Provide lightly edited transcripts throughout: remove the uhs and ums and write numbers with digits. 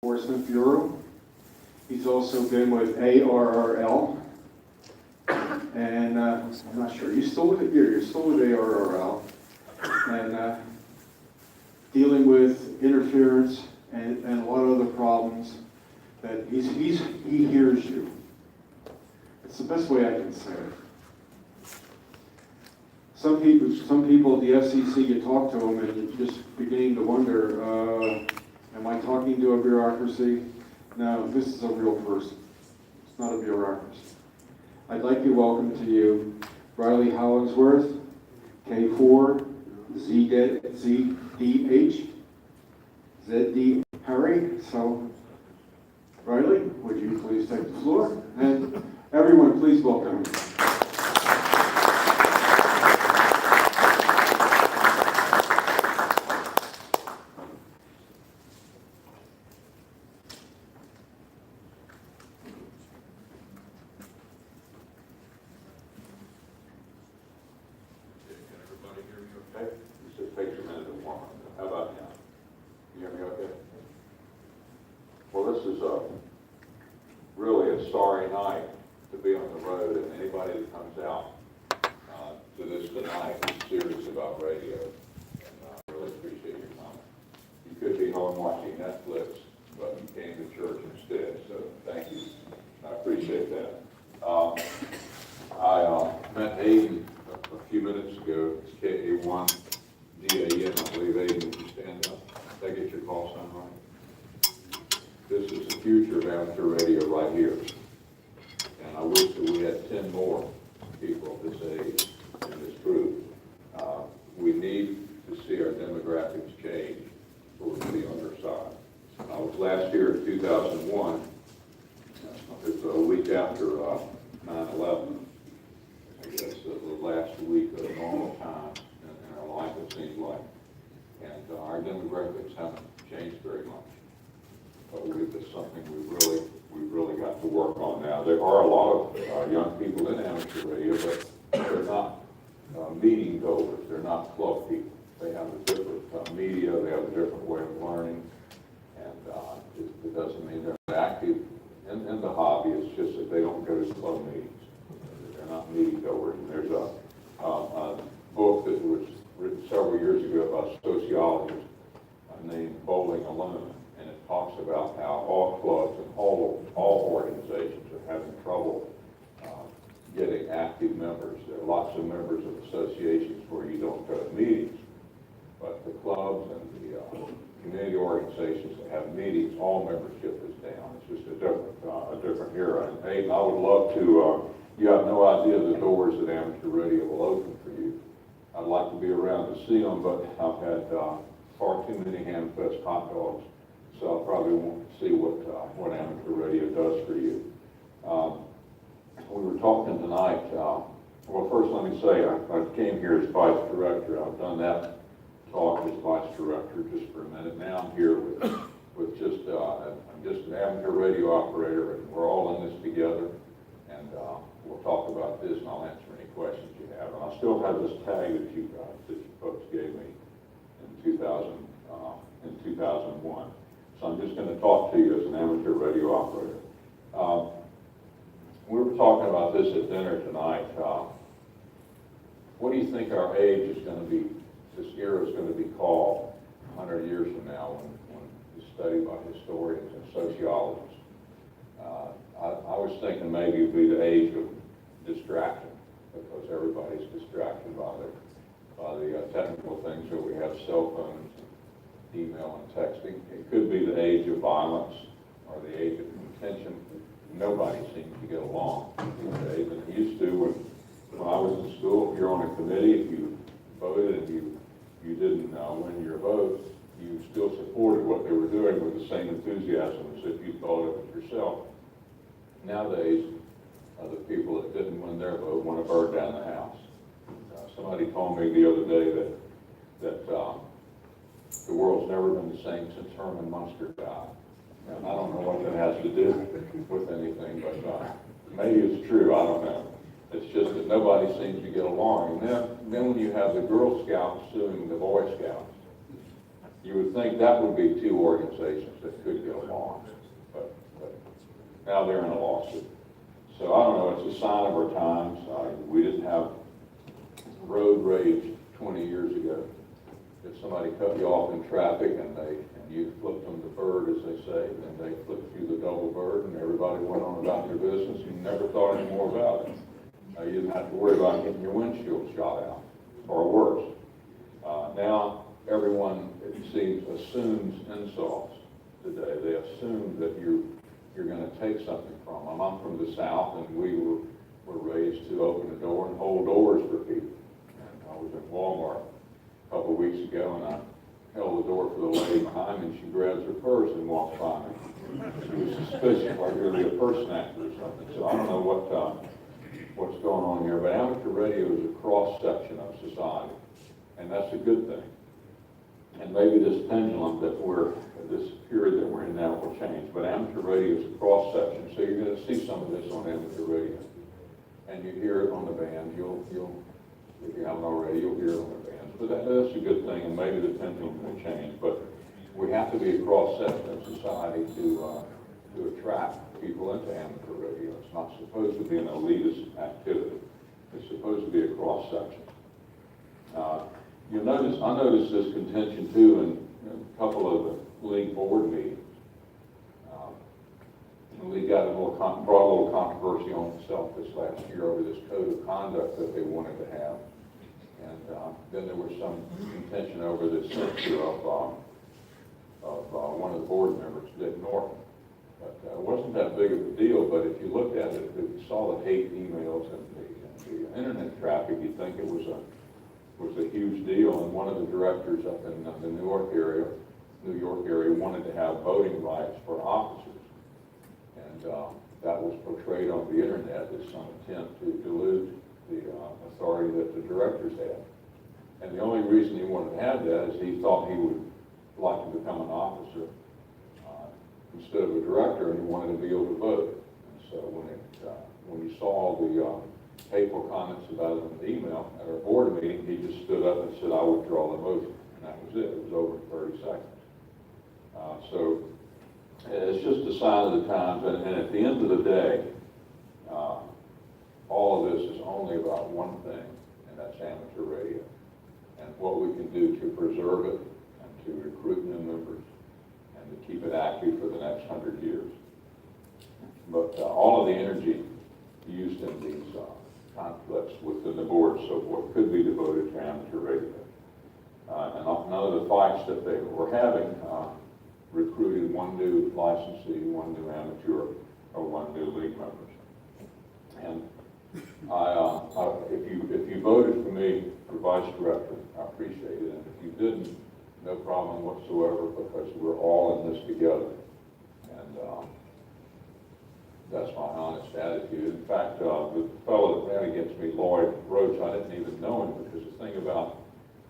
Enforcement Bureau. He's also been with ARRL. And I'm not sure, you're still with ARRL. And dealing with interference and a lot of other problems that he hears you. It's the best way I can say it. Some people at the FCC, you talk to them and you're just beginning to wonder, am I talking to a bureaucracy? No, this is a real person. It's not a bureaucracy. I'd like to welcome to you Riley Hollingsworth, K4, ZDH, ZD Harry. So, Riley, would you please take the floor? And everyone, please welcome him. Okay, this just takes a minute to warm up. How about now? You hear me okay? Well, this is really a sorry night to be on the road, and anybody that comes out to this tonight is serious about radio, and I really appreciate your comment. You could be home watching Netflix, but you came to church instead, so thank you. I appreciate that. I met Aiden a few minutes ago. It's KA1 DAN, I believe. Aiden, would you stand up? Did I get your call sign right? This is the future of amateur radio right here. And I wish that we had 10 more people of this age in this group. We need to see our demographics change for to be on their side. I was last year in 2001. It's a week after 9/11. I guess the last week of normal times in our life, it seems like. And our demographics haven't changed very much. But it's something we've really got to work on now. There are a lot of young people in amateur radio, but they're not meeting goers. They're not club people. They have a different media. They have a different way of learning. And it doesn't mean they're not active in the hobby. It's just that they don't go to club meetings. They're not meeting goers. And there's a book that was written several years ago about sociologists named Bowling Alone, and it talks about how all clubs and all organizations are having trouble getting active members. There are lots of members of associations where you don't go to meetings, but the clubs and the community organizations that have meetings, all membership is down. It's just a different era. And Aiden, I would love to. You have no idea the doors that amateur radio will open for you. I'd like to be around to see them, but I've had far too many ham-fest hot dogs, so I probably won't see what amateur radio does for you. We were talking tonight. Well, first let me say I came here as vice director. I've done that talk as vice director just for a minute. Now I'm here with just I'm just an amateur radio operator, and we're all in this together. And we'll talk about this, and I'll answer any questions you have. And I still have this tag that you folks gave me in 2001. So I'm just going to talk to you as an amateur radio operator. We were talking about this at dinner tonight. What do you think our age is going to be? This era is going to be called 100 years from now, when it's studied by historians and sociologists. I was thinking maybe it would be the age of distraction, because everybody's distracted by the technical things that we have, cell phones, email and texting. It could be the age of violence or the age of contention. Nobody seems to get along these days. And it used to, when I was in school, if you're on a committee, if you voted and you didn't win your vote, you still supported what they were doing with the same enthusiasm as if you thought of it yourself. Nowadays, the people that didn't win their vote want to burn down the house. Somebody told me the other day that the world's never been the same since Herman Munster died. And I don't know what that has to do with anything, but maybe it's true. I don't know. It's just that nobody seems to get along. And then when you have the Girl Scouts suing the Boy Scouts, You would think that would be two organizations that could get along, but now they're in a lawsuit. So I don't know, it's a sign of our times. We didn't have road rage 20 years ago. If somebody cut you off in traffic and you flipped them the bird, as they say, and they flipped you the double bird, and everybody went on about their business, you never thought any more about it. You didn't have to worry about getting your windshield shot out, or worse. Now, everyone, it seems, assumes insults today. They assume that you're going to take something from them. I'm from the South, and we were raised to open the door and hold doors for people. And I was at Walmart a couple of weeks ago, and I held the door for the lady behind me, and she grabs her purse and walks by me. She was suspicious, like really a purse snatcher or something. So I don't know what's going on here, but amateur radio is a cross-section of society, and that's a good thing. And maybe this pendulum this period that we're in now will change, but amateur radio is a cross-section, so you're going to see some of this on amateur radio. And you hear it on the band, if you haven't already, you'll hear it on the bands. But that's a good thing, and maybe the pendulum will change, but we have to be a cross-section of society to attract people into amateur radio. It's not supposed to be an elitist activity. It's supposed to be a cross-section. I noticed this contention too in a couple of the league board meetings. The league brought a little controversy on itself this last year over this code of conduct that they wanted to have. And then there was some contention over the censure of one of the board members, Dick Norton. But it wasn't that big of a deal, but if you looked at it, if you saw the hate emails and the internet traffic, you'd think it was a huge deal. And one of the directors up in the New York area wanted to have voting rights for officers. And that was portrayed on the internet as some attempt to dilute the authority that the directors had. And the only reason he wanted to have that is he thought he would like to become an officer instead of a director, and he wanted to be able to vote. And so when he saw the hateful comments about it in the email at our board meeting, he just stood up and said, "I withdraw the motion," and that was it. It was over in 30 seconds. So it's just a sign of the times, and at the end of the day, all of this is only about one thing, and that's amateur radio, and what we can do to preserve it and to recruit new members and to keep it active for the next 100 years. But all of the energy used in these conflicts within the board and so forth could be devoted to amateur radio. And none of the fights that they were having recruited one new licensee, one new amateur, or one new league members. And if you voted for me for vice director, I appreciate it. And if you didn't, no problem whatsoever, because we're all in this together. And that's my honest attitude. In fact, the fellow that ran against me, Lloyd Roach, I didn't even know him, because the thing about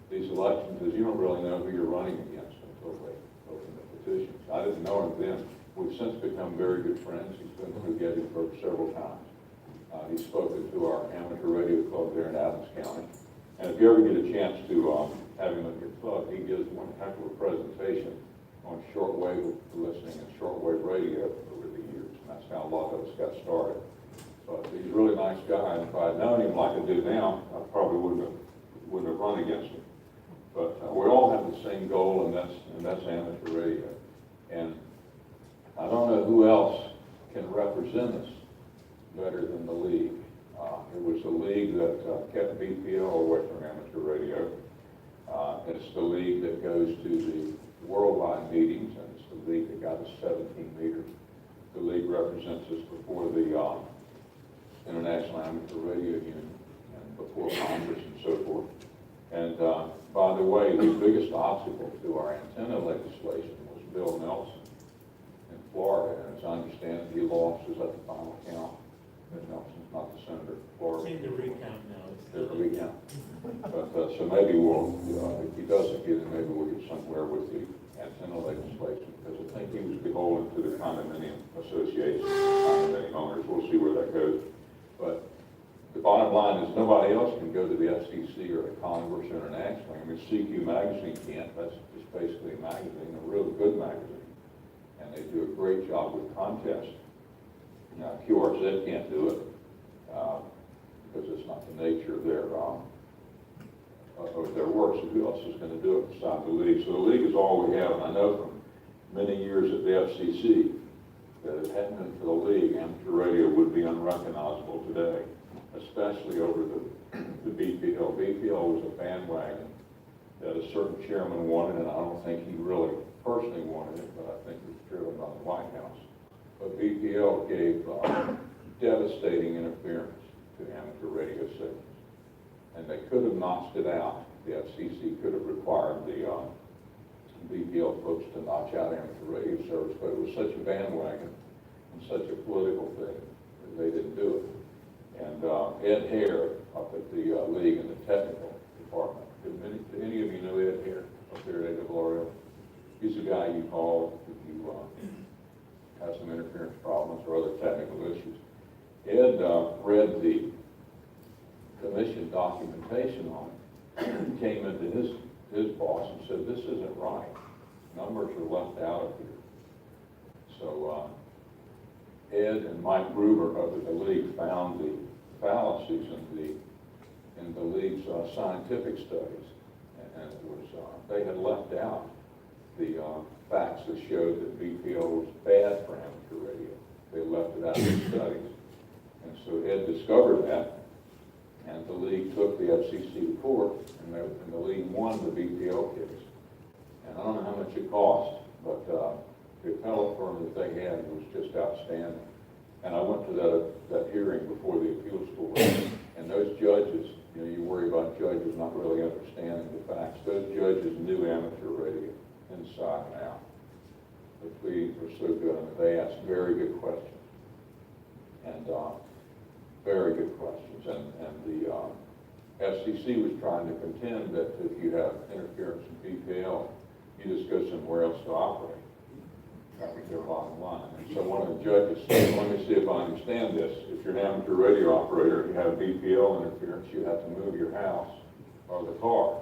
these elections is you don't really know who you're running against until they open the petitions. I didn't know him then. We've since become very good friends. He's been through Gettysburg several times. He's spoken to our amateur radio club there in Adams County. And if you ever get a chance to have him at your club, he gives one heck of a presentation on shortwave listening and shortwave radio over the years. And that's how a lot of us got started. But he's a really nice guy, and if I had known him like I do now, I probably wouldn't have run against him. But we all have the same goal, and that's amateur radio. And I don't know who else can represent us better than the league. It was the league that kept BPL away from amateur radio. It's the league that goes to the worldwide meetings, and it's the league that got us 17 meters. The league represents us before the International Amateur Radio Union and before Congress and so forth. And by the way, the biggest obstacle to our antenna legislation was Bill Nelson in Florida, and as I understand it, he lost. Is that the final count? Bill Nelson's not the senator of Florida. It's in the recount now. There's a recount. But so maybe we'll, if he doesn't get it, maybe we'll get somewhere with the antenna legislation, because I think he was beholden to the condominium association, condominium owners. We'll see where that goes. But the bottom line is nobody else can go to the FCC or the Congress internationally. I mean, CQ Magazine can't. That's just basically a magazine, a really good magazine. And they do a great job with contests. Now, QRZ can't do it because it's not the nature of their work. So who else is going to do it besides the league? So the league is all we have. And I know from many years at the FCC that if it hadn't been for the league, amateur radio would be unrecognizable today, especially over the BPL. BPL was a bandwagon that a certain chairman wanted, and I don't think he really personally wanted it, but I think it was driven by the White House. But BPL gave devastating interference to amateur radio signals, and they could have notched it out. The FCC could have required the BPL folks to notch out amateur radio service, but it was such a bandwagon and such a political thing that they didn't do it. And Ed Hare up at the league in the technical department. Do any of you know Ed Hare up there at AWRL? He's the guy you call if you have some interference problems or other technical issues. Ed read the commission documentation on it and came into his boss and said, this isn't right. Numbers are left out of here. So Ed and Mike Gruber of the league found the fallacies in the league's scientific studies, and it was they had left out the facts that showed that BPL was bad for amateur radio. They left it out of the studies, and so Ed discovered that, and the league took the FCC to court, and the league won the BPL case. And I don't know how much it cost, but the appellate firm that they had was just outstanding. And I went to that hearing before the appeals court, and those judges, you worry about judges not really understanding the facts. Those judges knew amateur radio inside and out. The pleadings were so good, and they asked very good questions. And very good questions. And the FCC was trying to contend that if you have interference in BPL, you just go somewhere else to operate. That was their bottom line. And so one of the judges said, let me see if I understand this. If you're an amateur radio operator and you have BPL interference, you have to move your house or the car.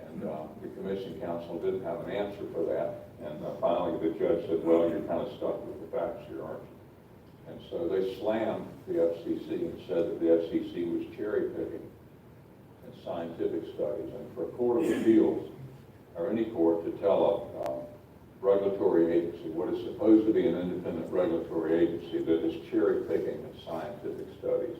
And the commission council didn't have an answer for that. And finally the judge said, well, you're kind of stuck with the facts here, aren't you? And so they slammed the FCC and said that the FCC was cherry picking in scientific studies. And for a court of appeals, or any court, to tell a regulatory agency, what is supposed to be an independent regulatory agency, that is cherry picking in scientific studies,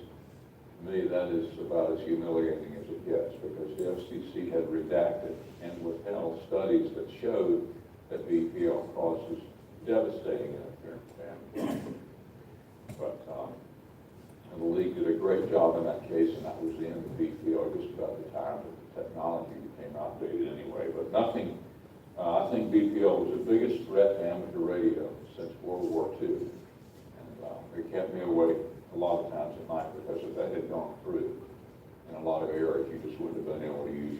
to me that is about as humiliating as it gets, because the FCC had redacted and withheld studies that showed that BPL causes devastating interference. But the league did a great job in that case, and that was the end of BPL, just about the time that the technology became outdated anyway. But nothing, I think BPL was the biggest threat to amateur radio since World War II. And it kept me awake a lot of times at night, because if that had gone through in a lot of areas, you just wouldn't have been able to use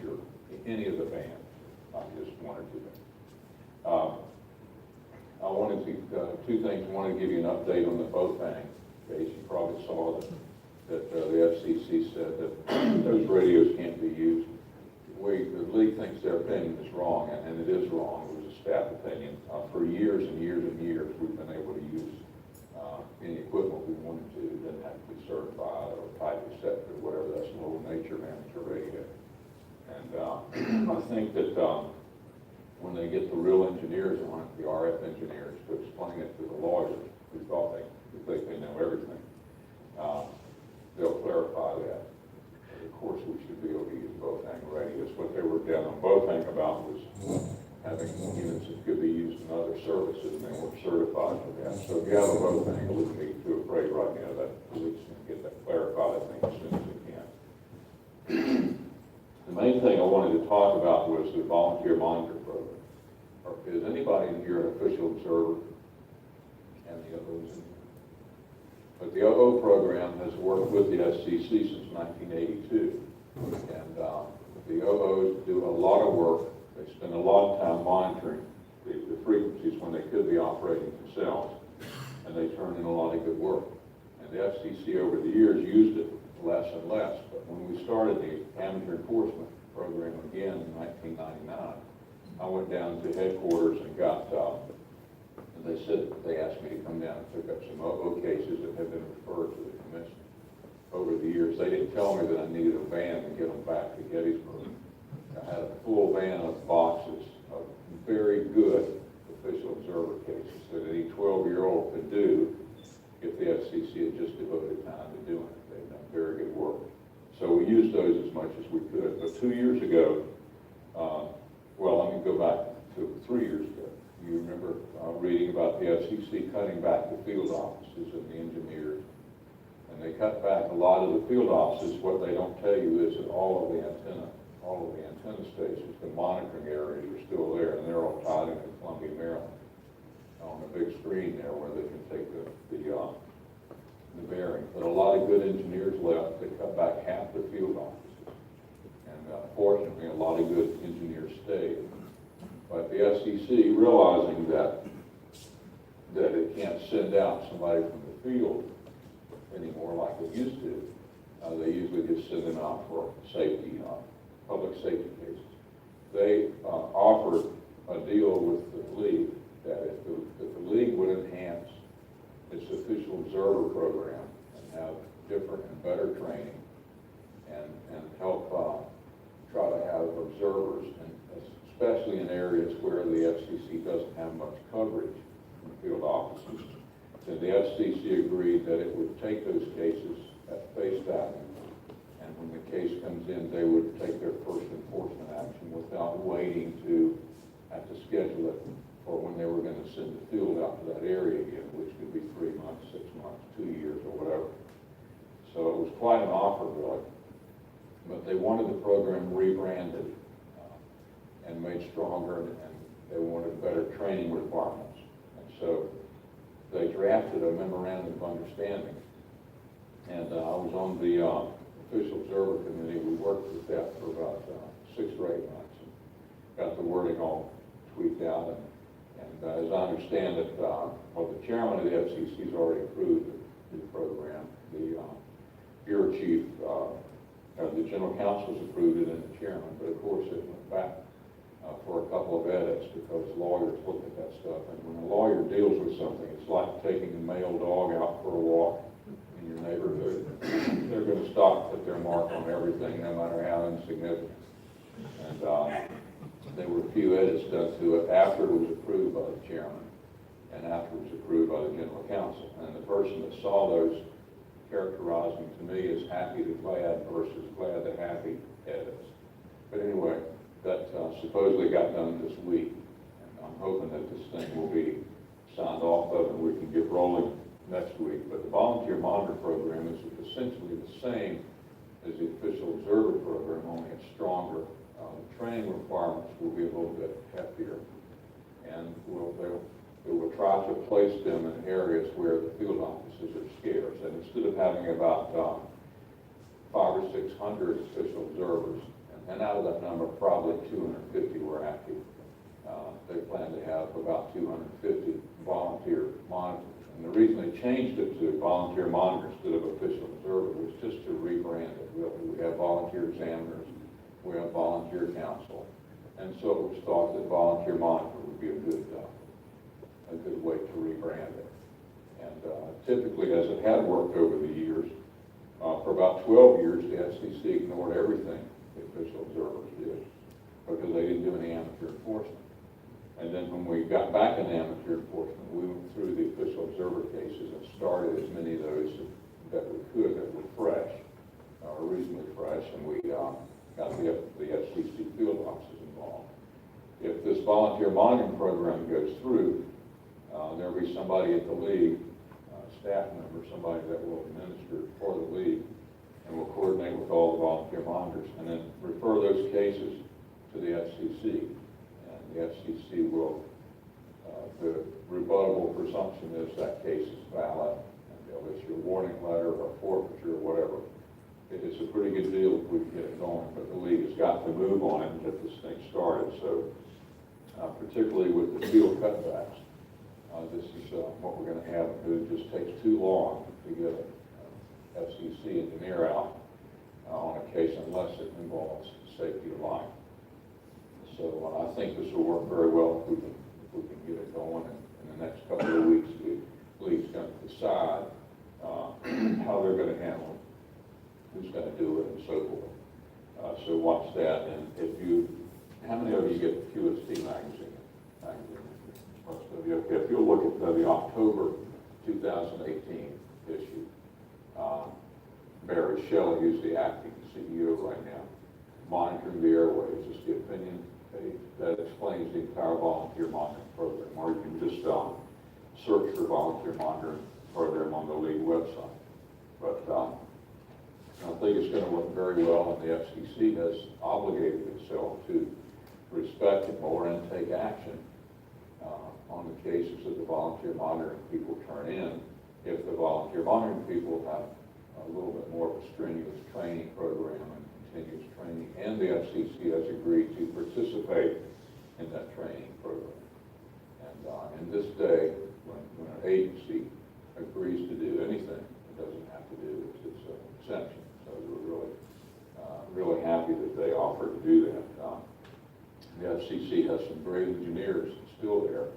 any of the bands, not just one or two bands. I wanted to, two things. I wanted to give you an update on the Bofang case. You probably saw that the FCC said that those radios can't be used. The league thinks their opinion is wrong, and it is wrong. It was a staff opinion. For years and years and years, we've been able to use any equipment we wanted to. It didn't have to be certified or type accepted or whatever. That's the whole nature of amateur radio. And I think that when they get the real engineers on it, the RF engineers, to explain it to the lawyers who thought they know everything, they'll clarify that. And of course, we should be able to use Bofang radios. What they were down on Bofang about was having units that could be used in other services, and they weren't certified for that. So if you have a Bofang, I wouldn't be too afraid right now that we can get that clarified, I think, as soon as we can. The main thing I wanted to talk about was the volunteer monitor program. Is anybody in here an official observer? And the OOs in here? But the OO program has worked with the SCC since 1982. And the OOs do a lot of work. They spend a lot of time monitoring the frequencies when they could be operating themselves. And they turn in a lot of good work. And the FCC over the years used it less and less. But when we started the amateur enforcement program again in 1999, I went down to headquarters and got, and they asked me to come down and pick up some OO cases that had been referred to the commission. Over the years, they didn't tell me that I needed a van to get them back to Gettysburg. I had a full van of boxes of very good official observer cases that any 12-year-old could do if the FCC had just devoted time to doing it. They've done very good work. So we used those as much as we could. But 2 years ago, well, let me go back to 3 years ago. You remember reading about the FCC cutting back the field offices and the engineers. And they cut back a lot of the field offices. What they don't tell you is that all of the antenna stations, the monitoring areas are still there, and they're all tied into Columbia, Maryland, on a big screen there where they can take the bearing. But a lot of good engineers left. They cut back half the field offices. And fortunately, a lot of good engineers stayed. But the FCC, realizing that it can't send out somebody from the field anymore like it used to, they usually just send them out for safety, public safety cases. They offered a deal with the league that if the league would enhance its official observer program and have different and better training and help try to have observers, and especially in areas where the FCC doesn't have much coverage in field offices, then the FCC agreed that it would take those cases at face value, and when the case comes in, they would take their first enforcement action without waiting to have to schedule it for when they were going to send the field out to that area again, which could be 3 months, 6 months, 2 years, or whatever. So it was quite an offer, really. But they wanted the program rebranded and made stronger, and they wanted better training requirements. And so they drafted a memorandum of understanding. And I was on the official observer committee. We worked with that for about 6 or 8 months and got the wording all tweaked out. And as I understand it, well, the chairman of the FCC has already approved the program. The bureau chief, the general counsel has approved it, and the chairman. But of course, it went back for a couple of edits because lawyers look at that stuff. And when a lawyer deals with something, it's like taking a male dog out for a walk in your neighborhood. They're going to stop, put their mark on everything, no matter how insignificant. And there were a few edits done to it after it was approved by the chairman and after it was approved by the general counsel. And the person that saw those characterized them to me as happy to glad versus glad to happy edits. But anyway, that supposedly got done this week. And I'm hoping that this thing will be signed off of and we can get rolling next week. But the volunteer monitor program is essentially the same as the official observer program, only it's stronger. The training requirements will be a little bit heftier, and they will try to place them in areas where the field offices are scarce. And instead of having about 500 or 600 official observers, and out of that number, probably 250 were active, they plan to have about 250 volunteer monitors. And the reason they changed it to volunteer monitor instead of official observer was just to rebrand it. We have volunteer examiners, we have volunteer counsel, and so it was thought that volunteer monitor would be a good way to rebrand it. And typically, as it had worked over the years, for about 12 years, the FCC ignored everything the official observers did because they didn't do any amateur enforcement. And then when we got back in amateur enforcement, we went through the official observer cases and started as many of those that we could that were fresh, or reasonably fresh, and we got the FCC field officers involved. If this volunteer monitoring program goes through, there'll be somebody at the league, staff member, somebody that will administer for the league, and will coordinate with all the volunteer monitors, and then refer those cases to the FCC. And the FCC will, the rebuttable presumption is that case is valid, and they'll issue a warning letter or forfeiture or whatever. It's a pretty good deal if we can get it going, but the league has got to move on it and get this thing started. So, particularly with the field cutbacks, this is what we're going to have. It just takes too long to get FCC engineer out on a case unless it involves safety of life. So I think this will work very well if we can get it going. And in the next couple of weeks, the league's going to decide how they're going to handle it, who's going to do it, and so forth. So watch that. And how many of you get QST magazine? Most of you. Okay, if you'll look at the October 2018 issue, Barry Shelley, who's the acting CEO right now, monitoring the airwaves, is the opinion page that explains the entire volunteer monitoring program, or you can just search for volunteer monitoring program on the league website. But I think it's going to work very well, and the FCC has obligated itself to respect it more and take action on the cases that the volunteer monitoring people turn in if the volunteer monitoring people have a little bit more of a strenuous training program and continuous training, and the FCC has agreed to participate in that training program. And in this day, when an agency agrees to do anything, it doesn't have to do its exemption. So we're really happy that they offered to do that. The FCC has some great engineers still there,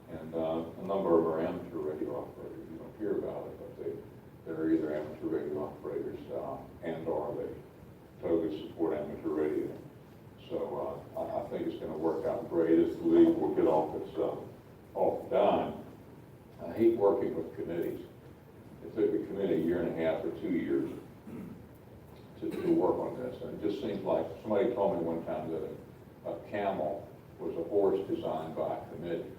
and a number of them are amateur radio operators. You don't hear about it, but they're either amateur radio operators and/or they totally support amateur radio. So I think it's going to work out great as the league will get off the dime. I hate working with committees. It took a committee a year and a half or 2 years to work on this, and it just seems like somebody told me one time that a camel was a horse designed by a committee.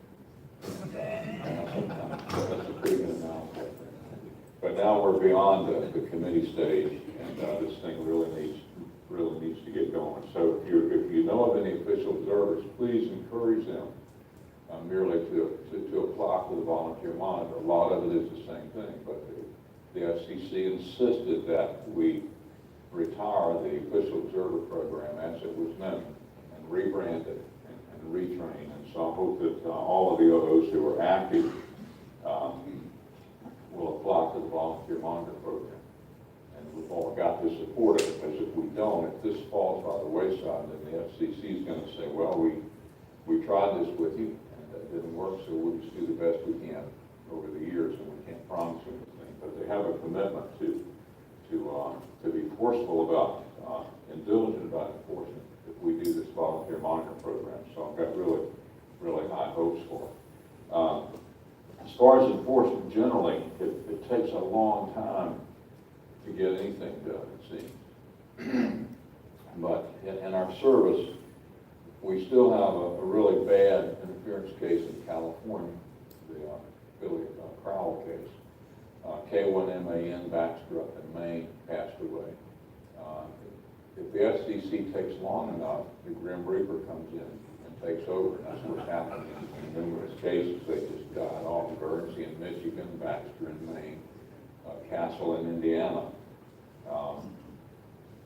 That's a pretty good analogy. But now we're beyond the committee stage, and this thing really needs to get going. So if you know of any official observers, please encourage them merely to apply for the volunteer monitor. A lot of it is the same thing, but the FCC insisted that we retire the official observer program as it was known, and rebrand it and retrain. And so I hope that all of those who are active will apply for the volunteer monitor program. And we've all got to support it, because if we don't, if this falls by the wayside, then the FCC is going to say, well, we tried this with you and that didn't work, so we'll just do the best we can over the years, and we can't promise anything. But they have a commitment to be forceful about and diligent about enforcement if we do this volunteer monitor program. So I've got really, really high hopes for it. As far as enforcement generally, it takes a long time to get anything done, it seems. But in our service, we still have a really bad interference case in California, the Billy Crowell case. K1MAN Baxter up in Maine passed away. If the FCC takes long enough, the Grim Reaper comes in and takes over, and that's what's happening in numerous cases. They just died off. Guernsey in Michigan, Baxter in Maine, Castle in Indiana.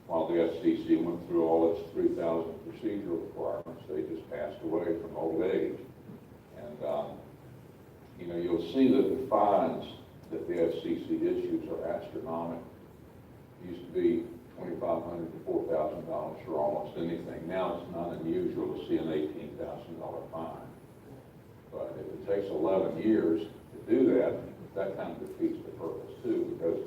While the FCC went through all its 3,000 procedural requirements, they just passed away from old age. And you'll see that the fines that the FCC issues are astronomical. It used to be $2,500 to $4,000 for almost anything. Now it's not unusual to see an $18,000 fine. But if it takes 11 years to do that, that kind of defeats the purpose too, because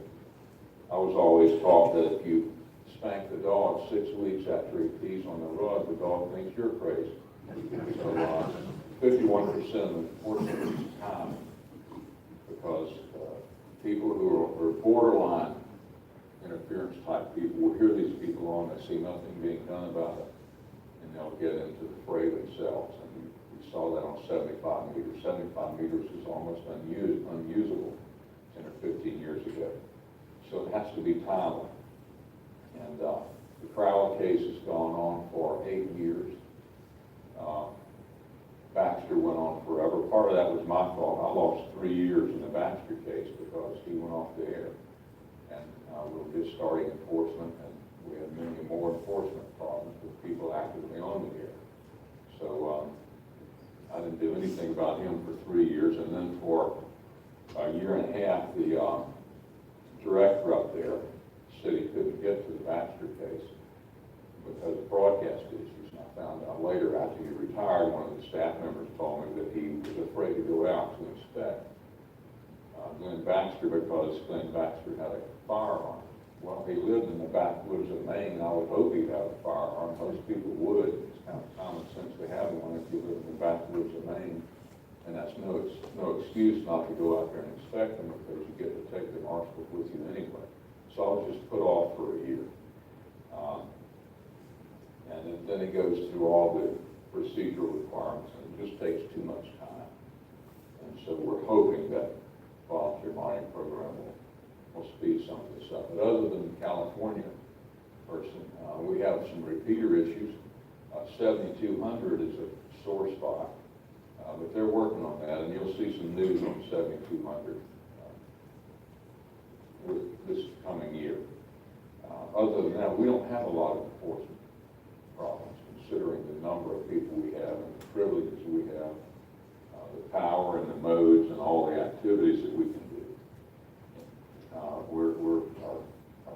I was always taught that if you spank the dog 6 weeks after he pees on the rug, the dog thinks you're crazy. So 51% of enforcement is time, because people who are borderline interference type people will hear these people on, they see nothing being done about it, and they'll get into the fray themselves. And we saw that on 75 meters. 75 meters is almost unusable 10 or 15 years ago. So it has to be timely. And the Crowell case has gone on for 8 years. Baxter went on forever. Part of that was my fault. I lost 3 years in the Baxter case because he went off the air. And we were just starting enforcement, and we had many more enforcement problems with people actively on the air. So I didn't do anything about him for 3 years, and then for a year and a half, the director up there because of broadcast issues. And I found out later, after he retired, one of the staff members told me that he was afraid to go out to inspect Glenn Baxter because Glenn Baxter had a firearm. Well, he lived in the backwoods of Maine. I would hope he'd have a firearm. Most people would. It's kind of common sense to have one if you live in the backwoods of Maine. And that's no excuse not to go out there and inspect them because you get to take the arsenal with you anyway. So I was just put off for a year. And then it goes through all the procedural requirements, and it just takes too much time. And so we're hoping that volunteer mining program will speed some of this up. But other than the California person, we have some repeater issues. 7200 is a sore spot, but they're working on that, and you'll see some news on 7200 this coming year. Other than that, we don't have a lot of enforcement problems, considering the number of people we have and the privileges we have, the power and the modes and all the activities that we can do.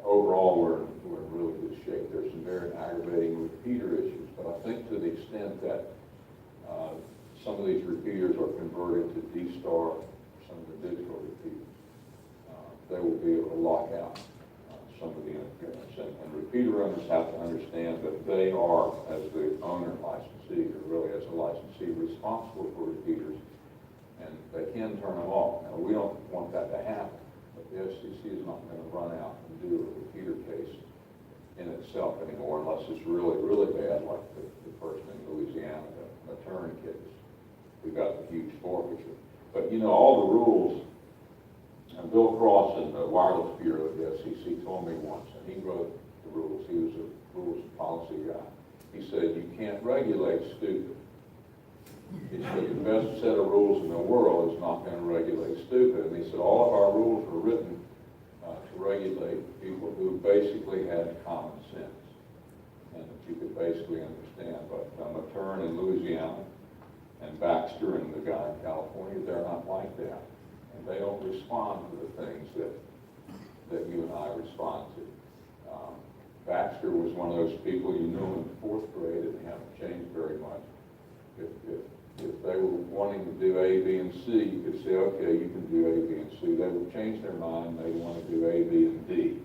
Overall, we're in really good shape. There's some very aggravating repeater issues, but I think to the extent that some of these repeaters are converted to D-Star, some of the digital repeaters, they will be able to lock out some of the interference. And repeater owners have to understand that they are, as the owner licensee, or really as a licensee, responsible for repeaters, and they can turn them off. Now, we don't want that to happen, but the FCC is not going to run out and do a repeater case in itself anymore unless it's really, really bad, like the person in Louisiana, the turn case. We got the huge forfeiture. But, you know, all the rules, and Bill Cross in the Wireless Bureau of the FCC told me once, and he wrote the rules. He was a rules and policy guy. He said, you can't regulate stupid. He said, the best set of rules in the world is not going to regulate stupid. And he said, all of our rules were written to regulate people who basically had common sense and that you could basically understand. But Matern in Louisiana and Baxter and the guy in California, they're not like that. And they don't respond to the things that you and I respond to. Baxter was one of those people you knew in the fourth grade and they haven't changed very much. If they were wanting to do A, B, and C, you could say, okay, you can do A, B, and C. They would change their mind. They want to do A, B, and D.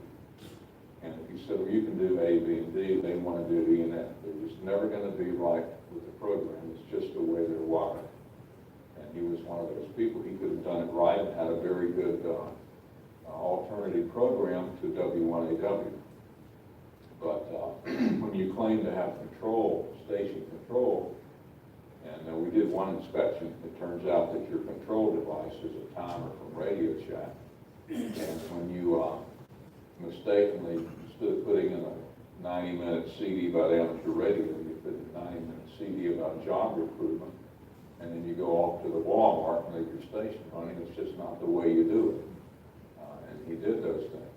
And if you said, well, you can do A, B, and D, they want to do E and F. They're just never going to be right with the program. It's just the way they're wired. And he was one of those people. He could have done it right and had a very good alternative program to W1AW. But when you claim to have control, station control, and we did one inspection, it turns out that your control device is a timer from Radio Shack. And when you mistakenly, instead of putting in a 90-minute CD about amateur radio, you put in a 90-minute CD about job recruitment, and then you go off to the Walmart and leave your station running. It's just not the way you do it. And he did those things.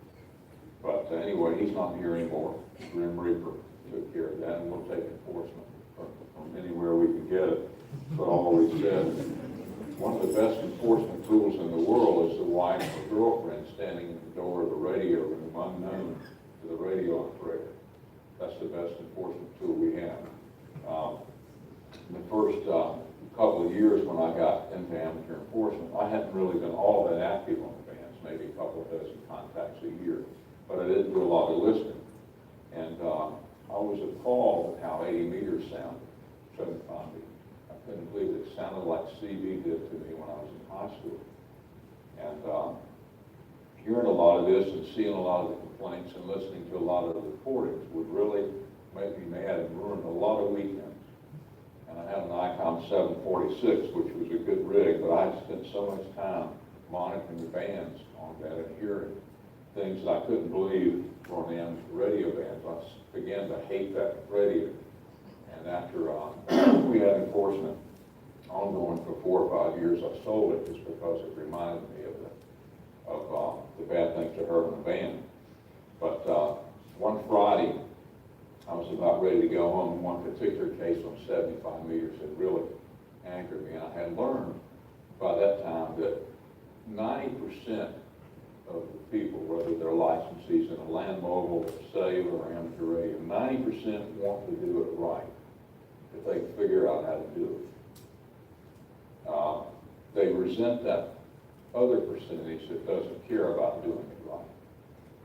But anyway, he's not here anymore. Grim Reaper took care of that, and we'll take enforcement from anywhere we can get it. But I always said, one of the best enforcement tools in the world is the wife or girlfriend standing at the door of the radio room, unknown to the radio operator. That's the best enforcement tool we have. The first couple of years when I got into amateur enforcement, I hadn't really been all that active on the bands, maybe a couple of dozen contacts a year, but I didn't do a lot of listening. And I was appalled at how 80 meters sounded, 75 meters. I couldn't believe it sounded like CB did to me when I was in high school. And hearing a lot of this and seeing a lot of the complaints and listening to a lot of the recordings would really make me mad and ruin a lot of weekends. And I had an ICOM 746, which was a good rig, but I spent so much time monitoring the bands on that and hearing things that I couldn't believe on the amateur radio bands. I began to hate that radio. And after we had enforcement ongoing for 4 or 5 years, I sold it just because it reminded me of the bad things I heard on the band. But one Friday, I was about ready to go home. One particular case on 75 meters had really angered me. And I had learned by that time that 90% of the people, whether they're licensees in a land mobile, save, or amateur radio, 90% want to do it right if they can figure out how to do it. They resent that other percentage that doesn't care about doing it right.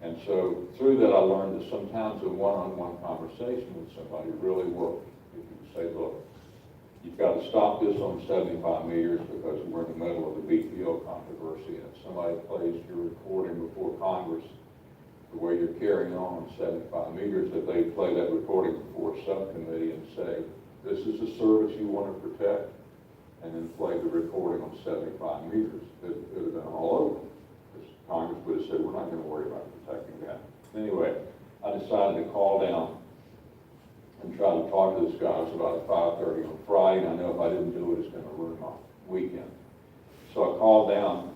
And so through that, I learned that sometimes a one-on-one conversation with somebody really works. If you say, look, you've got to stop this on 75 meters because we're in the middle of the BPO controversy, and if somebody plays your recording before Congress, the way you're carrying on 75 meters, that they play that recording before a subcommittee and say, this is a service you want to protect, and then play the recording on 75 meters, it would have been all over. Because Congress would have said, we're not going to worry about protecting that. Anyway, I decided to call down and try to talk to this guy. It was about 5:30 on Friday, and I know if I didn't do it, it's going to ruin my weekend. So I called down.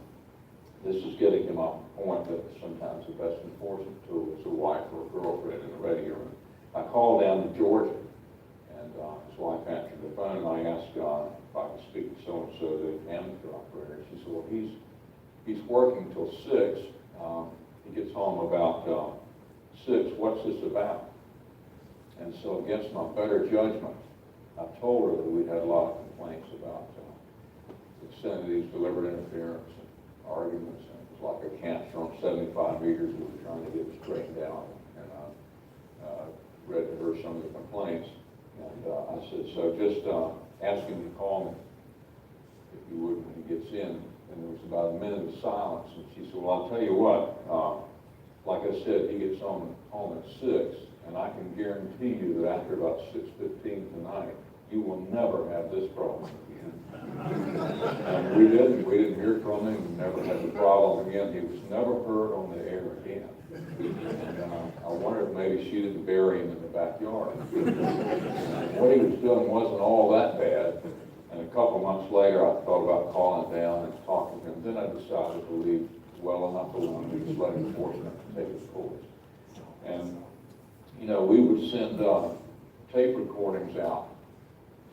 This is getting to my point that sometimes the best enforcement tool is a wife or a girlfriend in the radio room. I called down to Georgia, and his wife answered the phone, and I asked if I could speak to so-and-so, the amateur operator. She said, well, he's working till 6. He gets home about 6. What's this about? And so against my better judgment, I told her that we had a lot of complaints about obscenities, deliberate interference, and arguments. And it was like a cancer on 75 meters. We were trying to get it straightened out. And I read to her some of the complaints. And I said, so just ask him to call me, if you would, when he gets in. And there was about a minute of silence. And she said, well, I'll tell you what, like I said, he gets home at 6. And I can guarantee you that after about 6:15 tonight, you will never have this problem again. And we didn't hear from him. We never had the problem again. He was never heard on the air again. And I wondered if maybe she didn't bury him in the backyard. What he was doing wasn't all that bad. And a couple months later, I thought about calling down and talking to him. Then I decided to leave well enough alone to just let enforcement take its course. And you know, we would send tape recordings out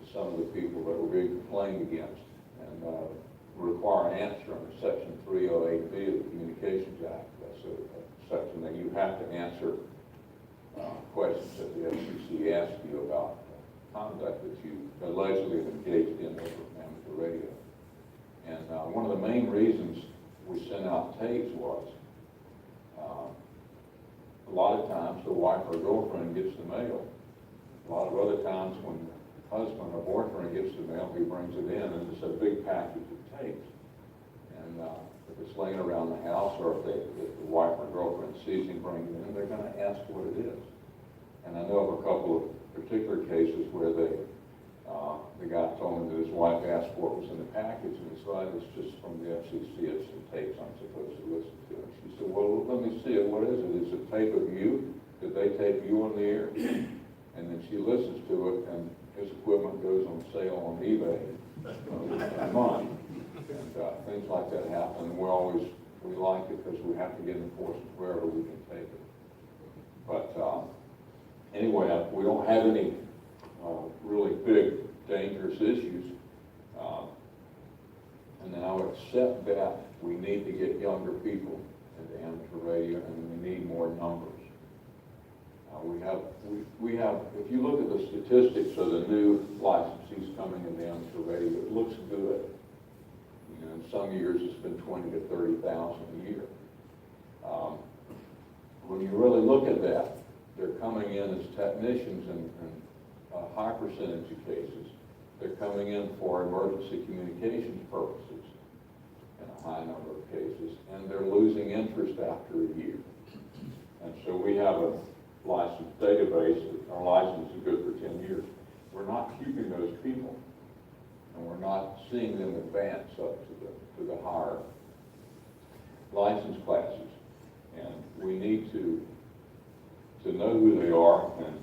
to some of the people that were being complained against and require an answer under Section 308B of the Communications Act. That's a section that you have to answer questions that the FCC asks you about conduct that you allegedly have engaged in over amateur radio. And one of the main reasons we sent out tapes was a lot of times the wife or girlfriend gets the mail. A lot of other times when the husband or boyfriend gets the mail, he brings it in, and it's a big package of tapes. And if it's laying around the house, or if the wife or girlfriend sees him bring it in, they're going to ask what it is. And I know of a couple of particular cases where the guy told me that his wife asked what was in the package, and he said, it's just from the FCC, it's some tapes I'm supposed to listen to. And she said, well, let me see it. What is it? Is it a tape of you? Did they tape you on the air? And then she listens to it, and his equipment goes on sale on eBay a month. And things like that happen. And we like it because we have to get enforcement wherever we can take it. But anyway, we don't have any really big, dangerous issues. And now, except that we need to get younger people into amateur radio, and we need more numbers. We have, if you look at the statistics of the new licensees coming into amateur radio, it looks good. You know, in some years it's been 20 to 30,000 a year. When you really look at that, they're coming in as technicians in a high percentage of cases. They're coming in for emergency communications purposes in a high number of cases, and they're losing interest after a year. And so we have a license database. Our license is good for 10 years. We're not keeping those people, and we're not seeing them advance up to the higher license classes. And we need to know who they are, and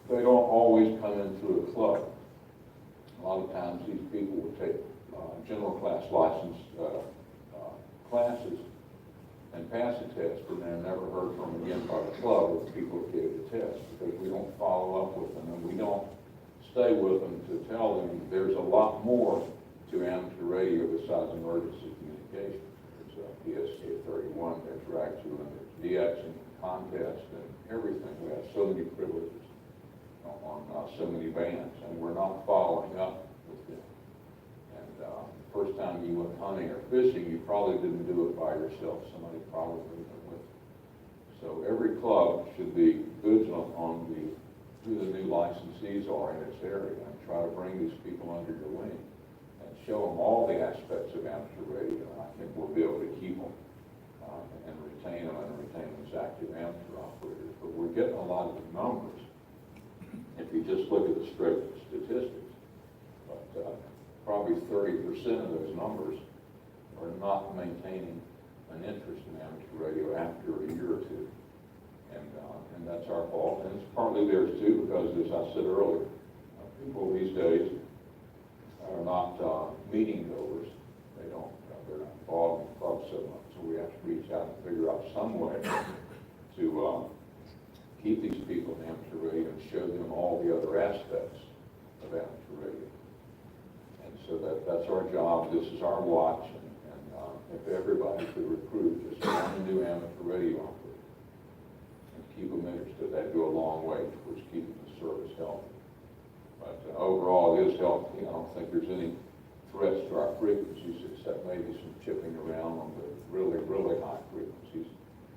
they don't always come in through a club. A lot of times these people will take general class license classes and pass a test, and they're never heard from again by the club of the people who gave the test, because we don't follow up with them, and we don't stay with them to tell them there's a lot more to amateur radio besides emergency communication. There's PSK 31, there's RAG 2, and there's DXing contests and everything. We have so many privileges on so many bands, and we're not following up with them. And the first time you went hunting or fishing, you probably didn't do it by yourself. Somebody probably went with you. So every club should be vigilant on who the new licensees are in its area, and try to bring these people under your wing and show them all the aspects of amateur radio. And I think we'll be able to keep them and retain them as active amateur operators. But we're getting a lot of the numbers if you just look at the straight statistics. But probably 30% of those numbers are not maintaining an interest in amateur radio after a year or two. And that's our fault, and it's partly theirs too, because as I said earlier, people these days are not meeting goers. They're not involved in clubs so much, so we have to reach out and figure out some way to keep these people in amateur radio and show them all the other aspects of amateur radio. And so that's our job. This is our watch, and if everybody could recruit just one new amateur radio operator, keep them interested, that'd go a long way towards keeping the service healthy. But overall, it is healthy. I don't think there's any threats to our frequencies, except maybe some chipping around on the really, really high frequencies,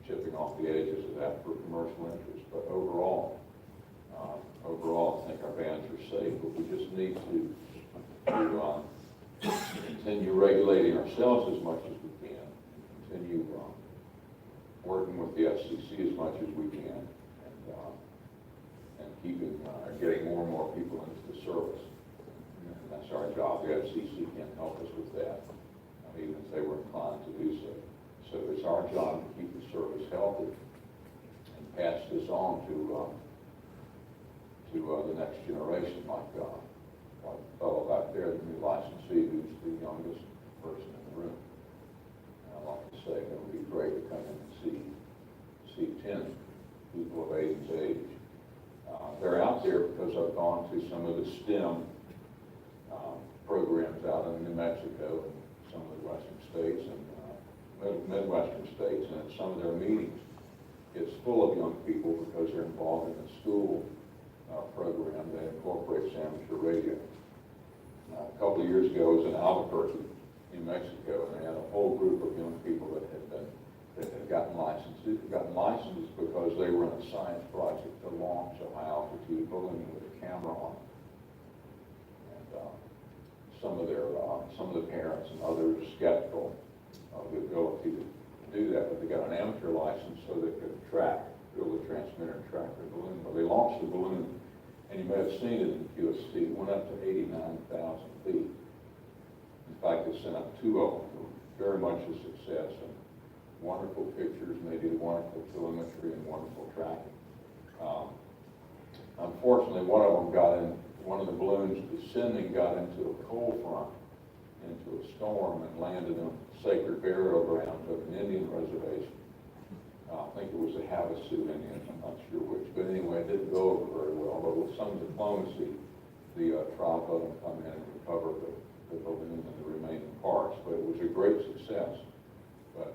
chipping off the edges of that for commercial interest. But overall, I think our bands are safe, but we just need to continue regulating ourselves as much as we can, and continue working with the FCC as much as we can, and keeping, getting more and more people into the service. And that's our job. The FCC can't help us with that, even if they were inclined to do so. So it's our job to keep the service healthy and pass this on to the next generation, like the fellow back there, the new licensee, who's the youngest person in the room. And I'd like to say it would be great to come in and see 10 people of Aiden's age. They're out there because I've gone to some of the STEM programs out in New Mexico and some of the western states and Midwestern states, and at some of their meetings, it's full of young people because they're involved in a school program that incorporates amateur radio. A couple of years ago, I was in Albuquerque, New Mexico, and they had a whole group of young people that had gotten licenses. Gotten licensed because they were in a science project to launch a high altitude balloon with a camera on it. And some of the parents and others were skeptical of the ability to do that, but they got an amateur license so they could build a transmitter and track the balloon. Well, they launched the balloon, and you may have seen it in QSC. It went up to 89,000 feet. In fact, they sent up 2 of them. Very much a success. And wonderful pictures, and they did wonderful telemetry and wonderful tracking. Unfortunately, one of the balloons descending got into a cold front, into a storm, and landed on sacred burial ground of an Indian reservation. I think it was a Havasu Indian, I'm not sure which, but anyway, it didn't go over very well. But with some diplomacy, the tribe let them come in and recover the balloon and the remaining parts. But it was a great success. But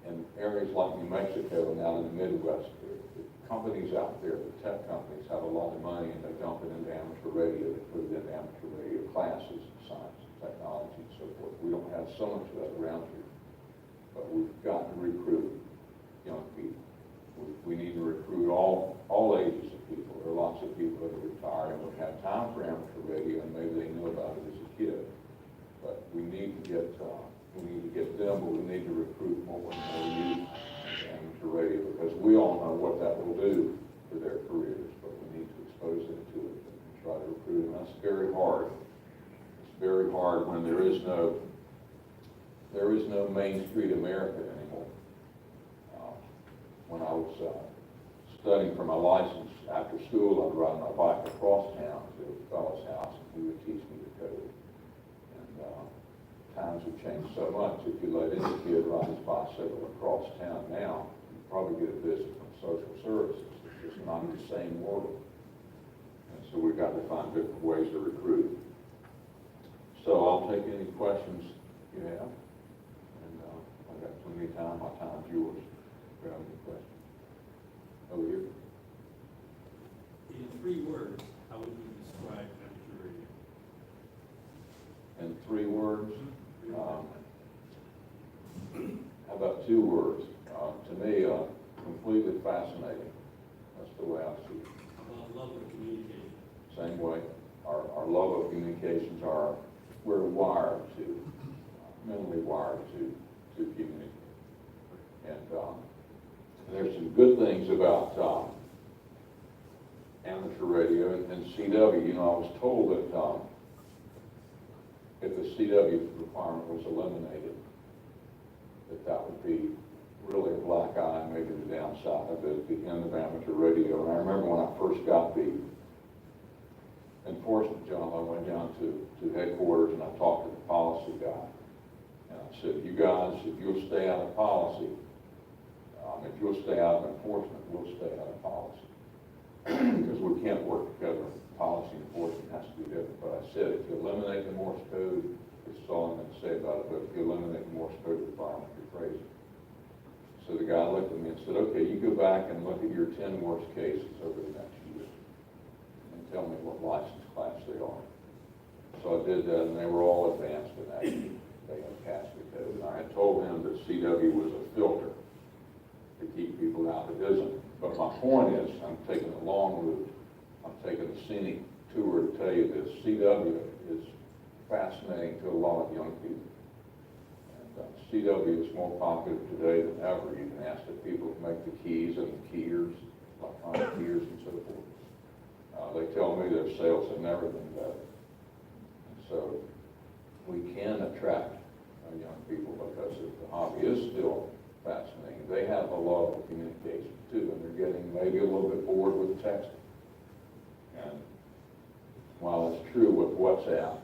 in areas like New Mexico and out in the Midwest, the companies out there, the tech companies, have a lot of money, and they dump it into amateur radio. They put it into amateur radio classes, science, technology, and so forth. We don't have so much of that around here, but we've got to recruit young people. We need to recruit all ages of people. There are lots of people that are retired and would have time for amateur radio, and maybe they knew about it as a kid. But we need to get them, but we need to recruit more and more youth to amateur radio, because we all know what that will do for their careers, but we need to expose them to it and try to recruit them. That's very hard. It's very hard when there is no Main Street America anymore. When I was studying for my license after school, I'd ride my bike across town to a fellow's house, and he would teach me the code. And times have changed so much. If you let any kid ride his bicycle across town now, you probably get a visit from social services. It's just not the same world. And so we've got to find different ways to recruit. So I'll take any questions you have. And I time. My time's yours. If you have any questions. Over here. In 3 words, how would you describe amateur radio? In 3 words, how about 2 words? To me, completely fascinating. That's the way I see it. About love of communication. Same way. Our love of communications we're wired to, mentally wired to communicate. And there's some good things about amateur radio and CW. You know, I was told that if the CW requirement was eliminated, that would be really a black eye, maybe the downside of it, the end of amateur radio. And I remember when I first got the enforcement job, I went down to headquarters and I talked to the policy guy. And I said, you guys, if you'll stay out of policy, if you'll stay out of enforcement, we'll stay out of policy. Because we can't work together. Policy and enforcement has to be different. But I said, if you eliminate the Morse code, this is all I'm going to say about it, but if you eliminate the Morse code requirement, you're crazy. So the guy looked at me and said, okay, you go back and look at your 10 worst cases over the next year and tell me what license class they are. So I did that, and they were all advanced in that. They had passed the code. And I had told him that CW was a filter to keep people out. It isn't. But my point is, I'm taking a long route. I'm taking a scenic tour to tell you this. CW is fascinating to a lot of young people. CW is more popular today than ever. You can ask the people who make the keys and the keyers, electronic keyers and so forth. They tell me their sales have never been better. And so we can attract young people because the hobby is still fascinating. They have a love of communication too, and they're getting maybe a little bit bored with texting. And while it's true with WhatsApp,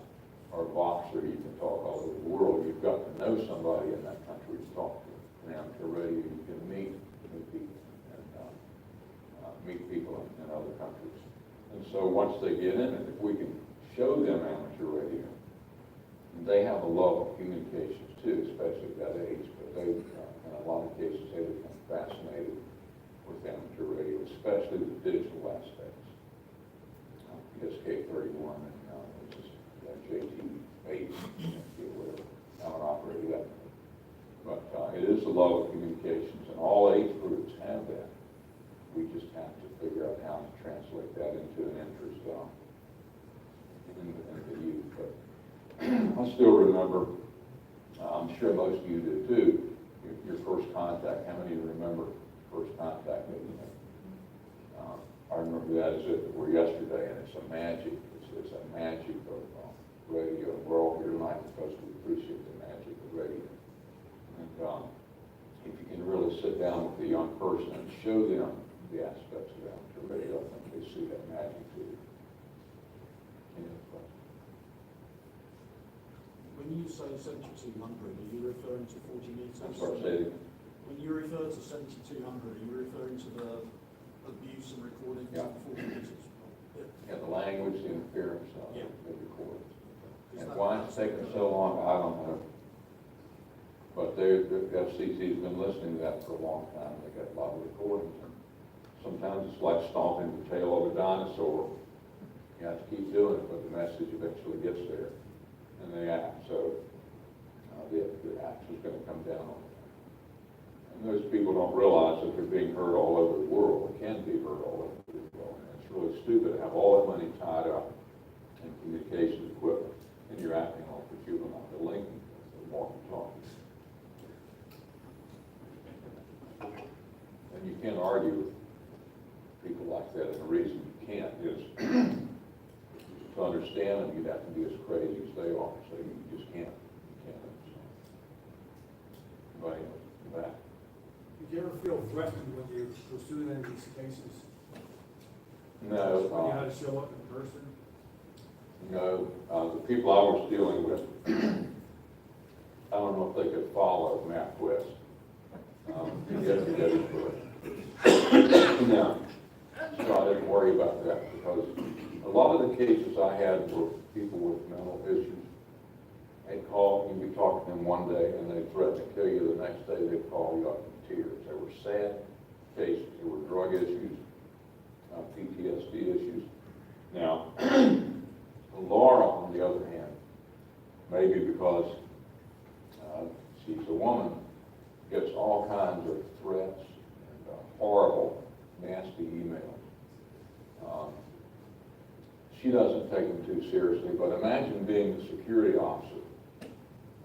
or Voxer, you can talk all over the world. You've got to know somebody in that country to talk to. In amateur radio, you can meet people and meet people in other countries. And so once they get in it, if we can show them amateur radio, they have a love of communications too, especially at that age. But they, in a lot of cases, they become fascinated with amateur radio, especially the digital aspects. SK31 and JT8, whatever, how it operated that. But it is the love of communications, and all age groups have that. We just have to figure out how to translate that into an interest in the youth. But I still remember, I'm sure most of you do too, your first contact. How many of you remember first contact that you made? I remember that as if it were yesterday, and it's a magic. It's a magic of radio. We're all here tonight because we appreciate the magic of radio. And if you can really sit down with a young person and show them the aspects of amateur radio, I think they see that magic too. Any other questions? When you say 7200, are you referring to 40 meters? I'm sorry, say it again. When you refer to 7200, are you referring to the abuse and recording Yeah. of 40 meters? Yeah, the language, the interference, Yeah. the recordings. Is And that- why it's taking so long, I don't know. But the FCC's been listening to that for a long time. They got a lot of recordings. And sometimes it's like stomping the tail of a dinosaur. You have to keep doing it, but the message eventually gets there. And they act. So the act is going to come down on it. And those people don't realize that they're being heard all over the world. They can be heard all over the world. And it's really stupid to have all that money tied up in communications equipment, and you're acting like a juvenile. They're linking the walkie-talkies. And you can't argue with people like that, and the reason you can't is to understand them, you'd have to be as crazy as they are, so you just can't. You can't understand. Anybody else? In the back? Did you ever feel threatened when you were pursuing any of these cases? No. When you had to show up in person? No, the people I was dealing with, I don't know if they could follow MapQuest to get to it. No, so I didn't worry about that because a lot of the cases I had were people with mental issues. They called, you'd be talking to them one day and they threaten to kill you, the next day they'd call you up in tears. They were sad cases. There were drug issues, PTSD issues. Now, Laura, on the other hand, maybe because she's a woman, gets all kinds of threats and horrible, nasty emails. She doesn't take them too seriously, but imagine being the security officer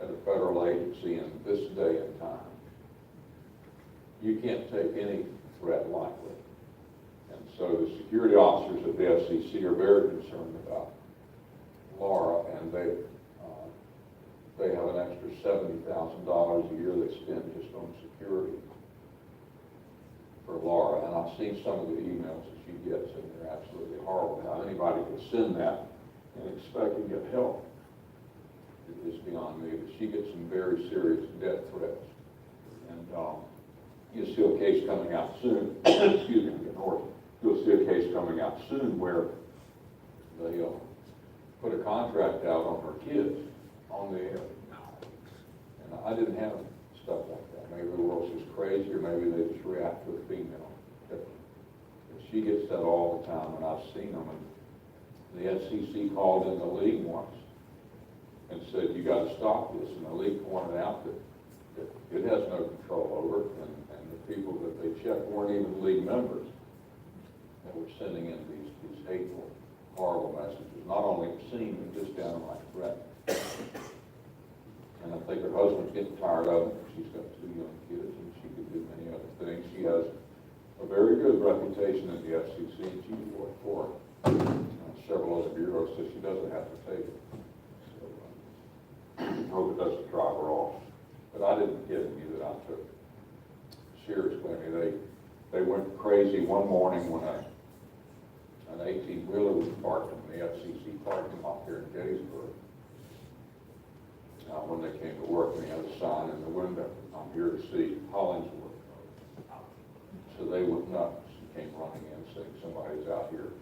at a federal agency in this day and time. You can't take any threat lightly. And so the security officers at the FCC are very concerned about Laura, and they have an extra $70,000 a year they spend just on security for Laura. And I've seen some of the emails that she gets, and they're absolutely horrible. How anybody could send that and expect to get help is beyond me. But she gets some very serious death threats. And you'll see a case coming out soon. Excuse me, I'm getting hoarse. You'll see a case coming out soon where they put a contract out on her kids on the air. And I didn't have stuff like that. Maybe the world's just crazy, or maybe they just react to a female differently. But she gets that all the time, and I've seen them. And the FCC called in the league once and said, you got to stop this. And the league pointed out that it has no control over it, and the people that they checked weren't even league members that were sending in these hateful, horrible messages, not only obscene, but just downright threatening. And I think her husband's getting tired of it. She's got 2 young kids, and she could do many other things. She has a very good reputation at the FCC, and she's worked for several other bureaus, so she doesn't have to take it. So I hope it doesn't drive her off. But I didn't get any that I took seriously. I mean, they went crazy one morning when an 18-wheeler was parked in the FCC parking lot here in Gettysburg. When they came to work, and they had a sign in the window, I'm here to see Hollingsworth. So they went nuts and came running in saying, somebody's out here.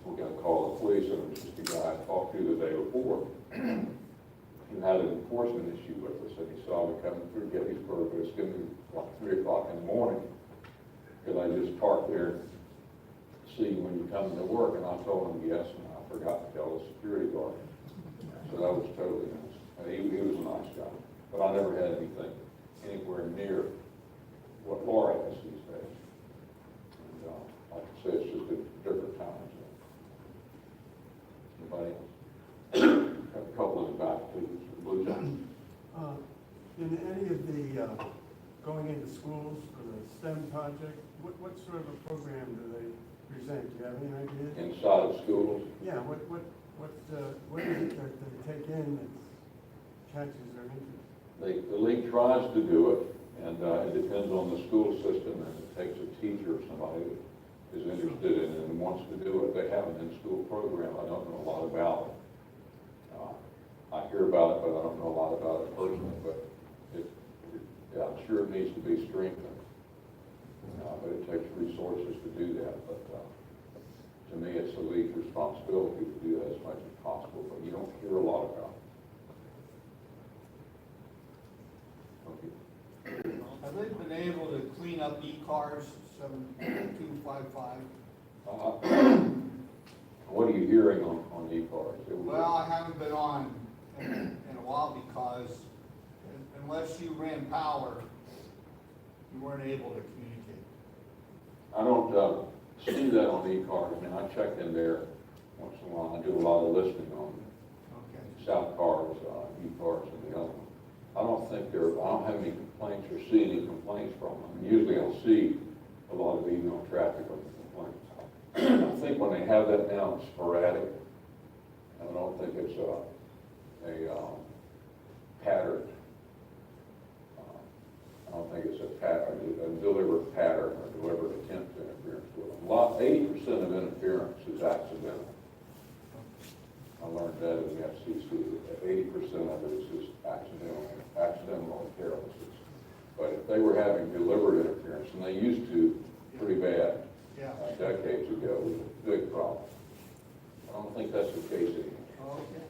We're going to call the police. And it was just a guy I talked to the day before who had an enforcement issue with us, and he saw me coming through Gettysburg. It was going to be like 3 o'clock in the morning. Could I just park there and see when you come to work? And I told him yes, and I forgot to tell the security guard. So that was totally nice. He was a nice guy. But I never had anything anywhere near what Laura has these days. And like I say, it's just a different times. Anybody else? Have a couple in the back, please. Blue Jackets. In any of the going into schools for the STEM project, what sort of a program do they present? Do you have any ideas? Inside of schools? Yeah, what is it that they take in that catches their interest? The league tries to do it, and it depends on the school system, and it takes a teacher or somebody that is interested in it and wants to do it. They have an in-school program. I don't know a lot about it. I hear about it, but I don't know a lot about it personally, but I'm sure it needs to be strengthened. But it takes resources to do that. But to me, it's the league's responsibility to do that as much as possible, but you don't hear a lot about it. Okay. Have they been able to clean up e-cars 7255? What are you hearing on e-cars? Well, I haven't been on in a while because unless you ran power, you weren't able to communicate. I don't see that on e-cars. I mean, I check in there once in a while. I do a lot of listening on South cars, e-cars, and the other one. I don't have any complaints or see any complaints from them. Usually I'll see a lot of email traffic on the complaints. I think when they have that now, it's sporadic. I don't think it's a pattern. I don't think it's a deliberate pattern or deliberate attempt to interference with them. 80% of interference is accidental. I learned that in the FCC, that 80% of it is just accidental and carelessness. But if they were having deliberate interference, and they used to pretty bad decades ago, it was a big problem. I don't think that's the case anymore. Okay.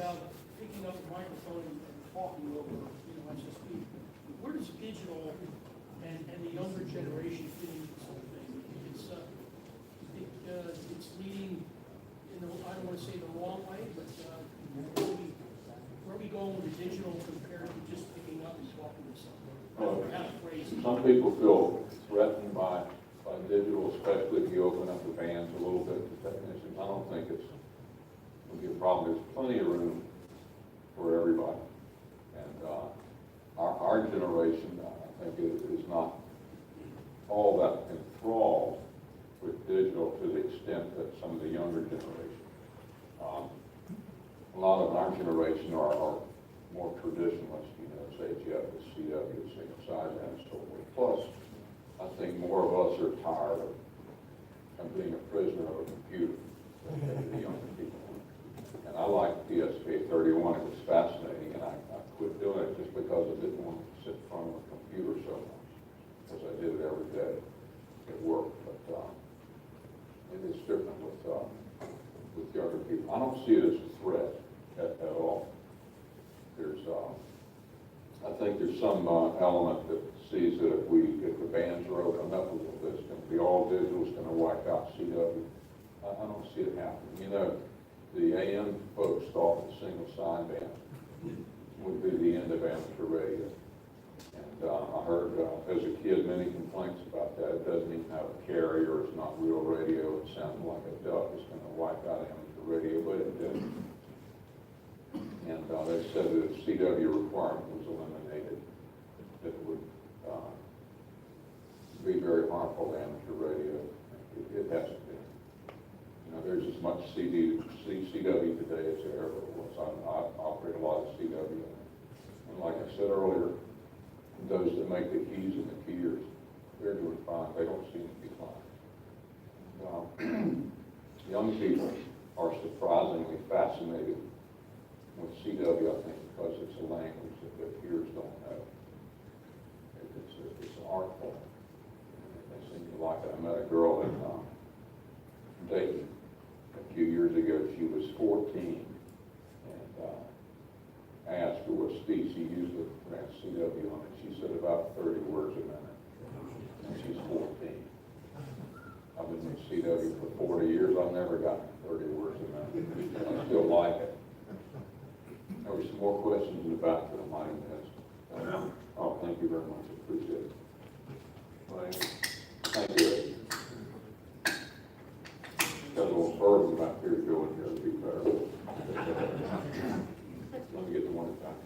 about picking up the microphone and talking over, as you speak. Where does digital and the younger generation fit into this whole thing? It's leading in the, I don't want to say the wrong way, but where are we going with the digital compared to just picking up and talking to someone? I don't know how to phrase it. Some people feel threatened by digital, especially if you open up the bands a little bit to technicians. I don't think it's going to be a problem. There's plenty of room for everybody. And our generation, I think, is not all that enthralled with digital to the extent that some of the younger generation. A lot of our generation are more traditionalists, it's HF, it's CW, it's single side, and so forth. Plus, I think more of us are tired of being a prisoner of a computer than the younger people. And I liked PSK 31, it was fascinating, and I quit doing it just because I didn't want to sit in front of a computer so much, because I did it every day at work. But it is different with younger people. I don't see it as a threat at all. I think there's some element that sees that if the bands are opened up a little bit, it's going to be all digital, it's going to wipe out CW. I don't see it happening. The AM folks thought the single sideband would be the end of amateur radio. And I heard, as a kid, many complaints about that. It doesn't even have a carrier, it's not real radio, it sounds like a duck, it's going to wipe out amateur radio, but it didn't. And they said that if CW requirement was eliminated, it would be very harmful to amateur radio. It hasn't been. There's as much CW today as there ever was. I operate a lot of CW. And like I said earlier, those that make the keys and the keyers, they're doing fine. They don't seem to be fine. Young people are surprisingly fascinated with CW, I think, because it's a language that their peers don't know. It's an art form. They seem to like it. I met a girl in Dayton a few years ago. She was 14, and I asked her what speed she usually ran CW on, and she said about 30 words a minute. And she's 14. I've been in CW for 40 years. I've never gotten 30 words a minute. I still like it. There were some more questions in the back that I might have missed. Oh, thank you very much. Appreciate it. Right. Thank you. Got a little burden back here going here to be fair. Let me get the one back.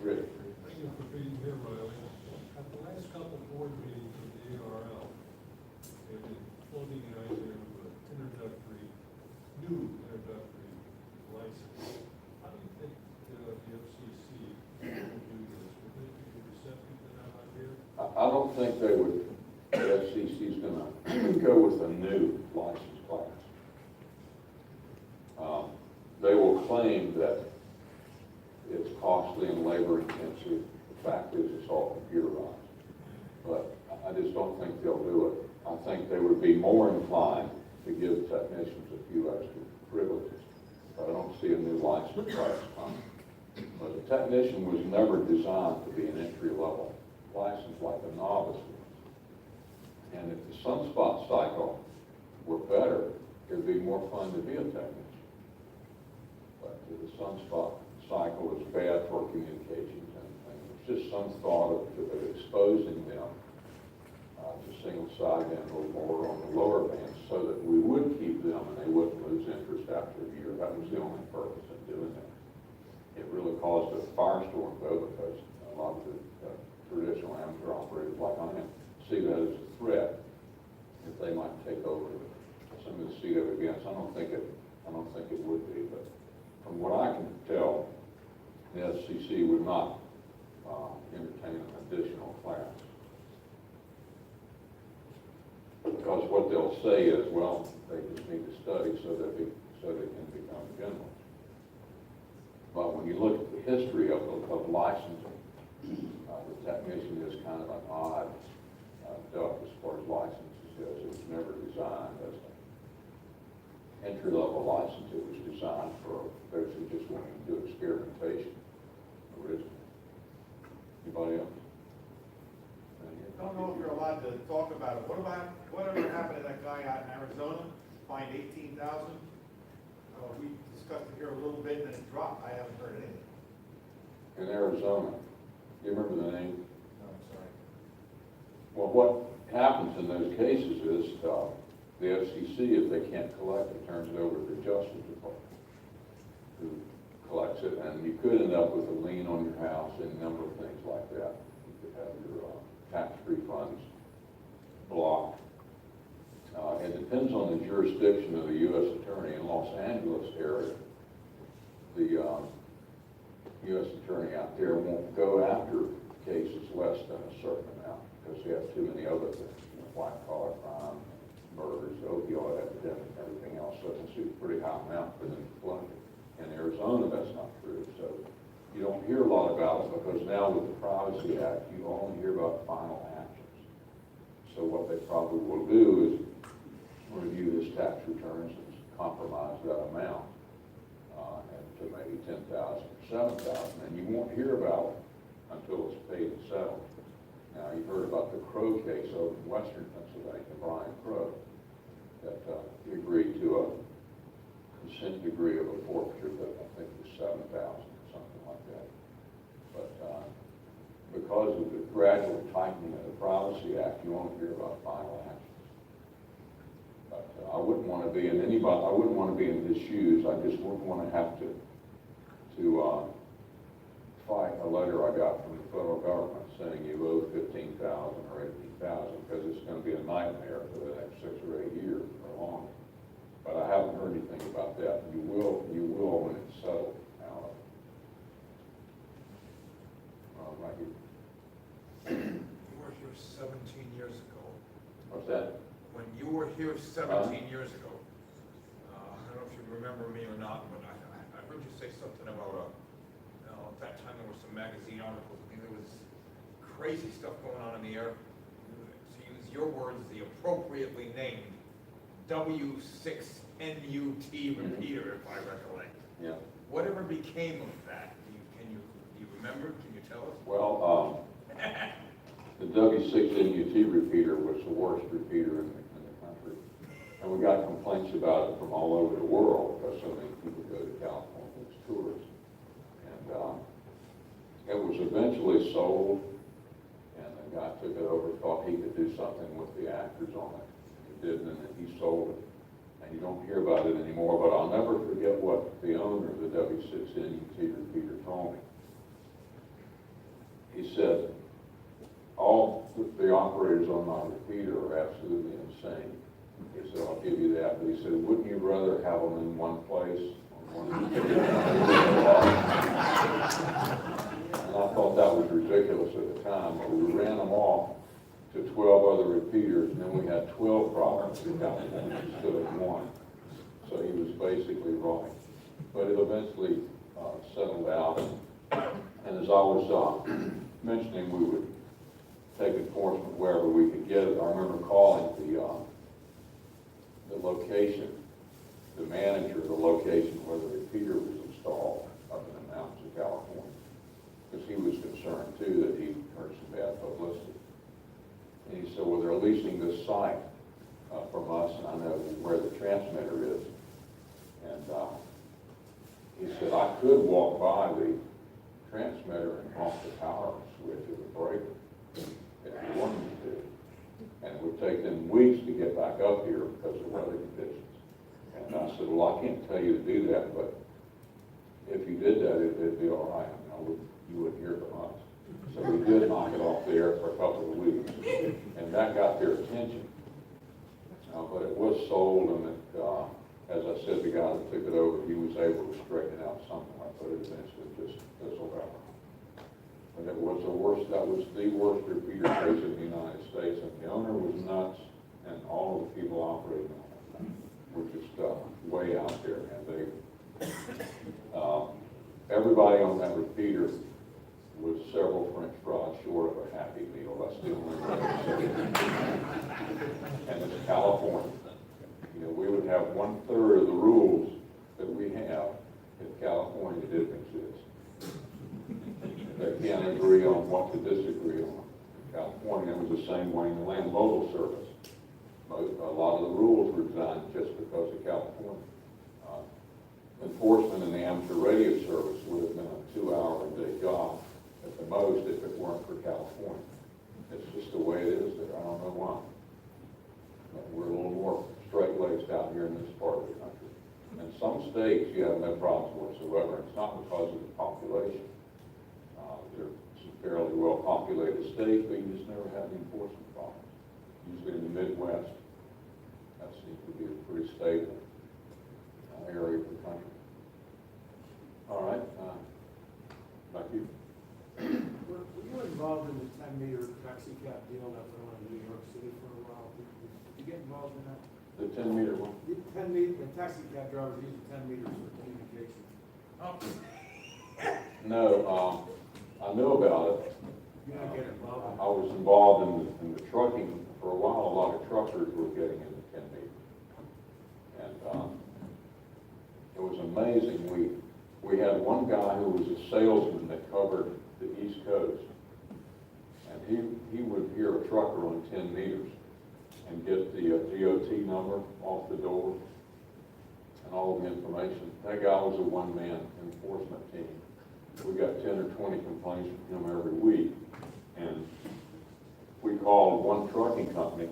Rick. Thank you for being here, Riley. At the last couple of board meetings of the ARL, they've been floating an idea of an new introductory license. How do you think the FCC will do this? Would they be receptive to that idea? I don't think they would, the FCC is going to go with a new license class. They will claim that it's costly and labor intensive. The fact is it's all computerized. But I just don't think they'll do it. I think they would be more inclined to give technicians a few extra privileges. But I don't see a new license class coming. But a technician was never designed to be an entry-level license like a novice was. And if the sunspot cycle were better, it would be more fun to be a technician. But the sunspot cycle is bad for communications, and it's just some thought of exposing them to single sideband a little more on the lower bands so that we would keep them and they wouldn't lose interest after a year. That was the only purpose of doing that. It really caused a firestorm, though, because a lot of the traditional amateur operators like I am see that as a threat if they might take over some of the CW bands. I don't think it would be, but from what I can tell, the FCC would not entertain an additional class. Because what they'll say is, well, they just need to study so they can become generals. But when you look at the history of licensing, the technician is kind of an odd duck as far as licenses goes. It was never designed as an entry-level license. It was designed for those who just wanted to experience in Arizona. Do you remember the name? No, I'm sorry. Well, what happens in those cases is, the FCC, if they can't collect it, turns it over to the Justice Department, who collects it, and you could end up with a lien on your house and a number of things like that. You could have your tax refunds blocked. It depends on the jurisdiction of the U.S. Attorney. In Los Angeles area, the U.S. Attorney out there won't go after cases less than a certain amount because they have too many other things, white-collar crime, murders, opioid epidemic, and everything else. So it's a pretty high amount for them to collect. In Arizona, that's not true. So you don't hear a lot about it because now with the Privacy Act, you only hear about final actions. So what they probably will do is review his tax returns and compromise that amount and to maybe $10,000 or $7,000, and you won't hear about it until it's paid and settled. Now, you've heard about the Crow case over in Western Pennsylvania, Brian Crow, that he agreed to a consent degree of a forfeiture that I think was $7,000 or something like that. But because of the gradual tightening of the Privacy Act, you won't hear about final actions. But I wouldn't want to be in I wouldn't want to be in his shoes. I just wouldn't want to have to fight a letter I got from the federal government saying you owe $15,000 or $18,000 because it's going to be a nightmare for the next 6 or 8 years or longer. But I haven't heard anything about that. You will when it's settled. Now, right here. You were here 17 years ago. What's that? When you were here 17 years ago, I don't know if you remember me or not, but I heard you say something about at that time there were some magazine articles. I mean, there was crazy stuff going on in the air. To use your words, the appropriately named W6NUT repeater, if I recollect. Yeah. Whatever became of that? Do you remember? Can you tell us? Well, the W6NUT repeater was the worst repeater in the country. And we got complaints about it from all over the world because so many people go to California as tourists. And it was eventually sold, and the guy took it over, thought he could do something with the actors on it. He didn't, and then he sold it. And you don't hear about it anymore, but I'll never forget what the owner of the W6NUT repeater told me. He said, all the operators on my repeater are absolutely insane. He said, I'll give you that. But he said, wouldn't you rather have them in one place? And I thought that was ridiculous at the time, but we ran them off to 12 other repeaters, and then we had 12 problems in California instead of one. So he was basically right. But it eventually settled out. And as I was mentioning, we would take enforcement wherever we could get it. I remember calling the location, the manager of the location where the repeater was installed up in the mountains of California, because he was concerned too that he heard some bad publicity. And he said, well, they're leasing this site from us, and I know where the transmitter is. And he said, I could walk by the transmitter and off the power switch of the breaker if you wanted me to. And it would take them weeks to get back up here because of weather conditions. And I said, well, I can't tell you to do that, but if you did that, it'd be all right. You wouldn't hear from us. So we did knock it off the air for a couple of weeks, and that got their attention. But it was sold, and as I said, the guy that took it over, he was able to straighten it out somewhat, but it eventually just fizzled out. And it was the worst, that was the worst repeater case in the United States, and the owner was nuts, and all of the people operating on it were just way out there, and they, everybody on that repeater was several French fries short of a Happy Meal. That's the only way to say it. And it's California. You know, we would have 1/3 of the rules that we have if California didn't exist. They can't agree on what to disagree on. California was the same way in the land mobile service. A lot of the rules were designed just because of California. Enforcement in the amateur radio service would have been a 2-hour-a-day job. know why. But we're a little more straight-laced out here in this part of the country. In some states, you have no problems whatsoever. It's not because of the population. They're some fairly well-populated states, but you just never have the enforcement problems. Usually in the Midwest, that seems to be a pretty stable area of the country. All right, back to you. Were you involved in the 10-meter taxi cab deal that went on in New York City for a while? Did you get involved in that? The 10-meter one. The taxi cab drivers using 10 meters for communication. No, I know about it. You not get involved? I was involved in the trucking for a while. A lot of truckers were getting into 10 meter. And it was amazing. We had one guy who was a salesman that covered the East Coast. And he would hear a trucker on 10 meters and get the DOT number off the door and all the information. That guy was a one-man enforcement team. We got 10 or 20 complaints from him every week. And we called one trucking company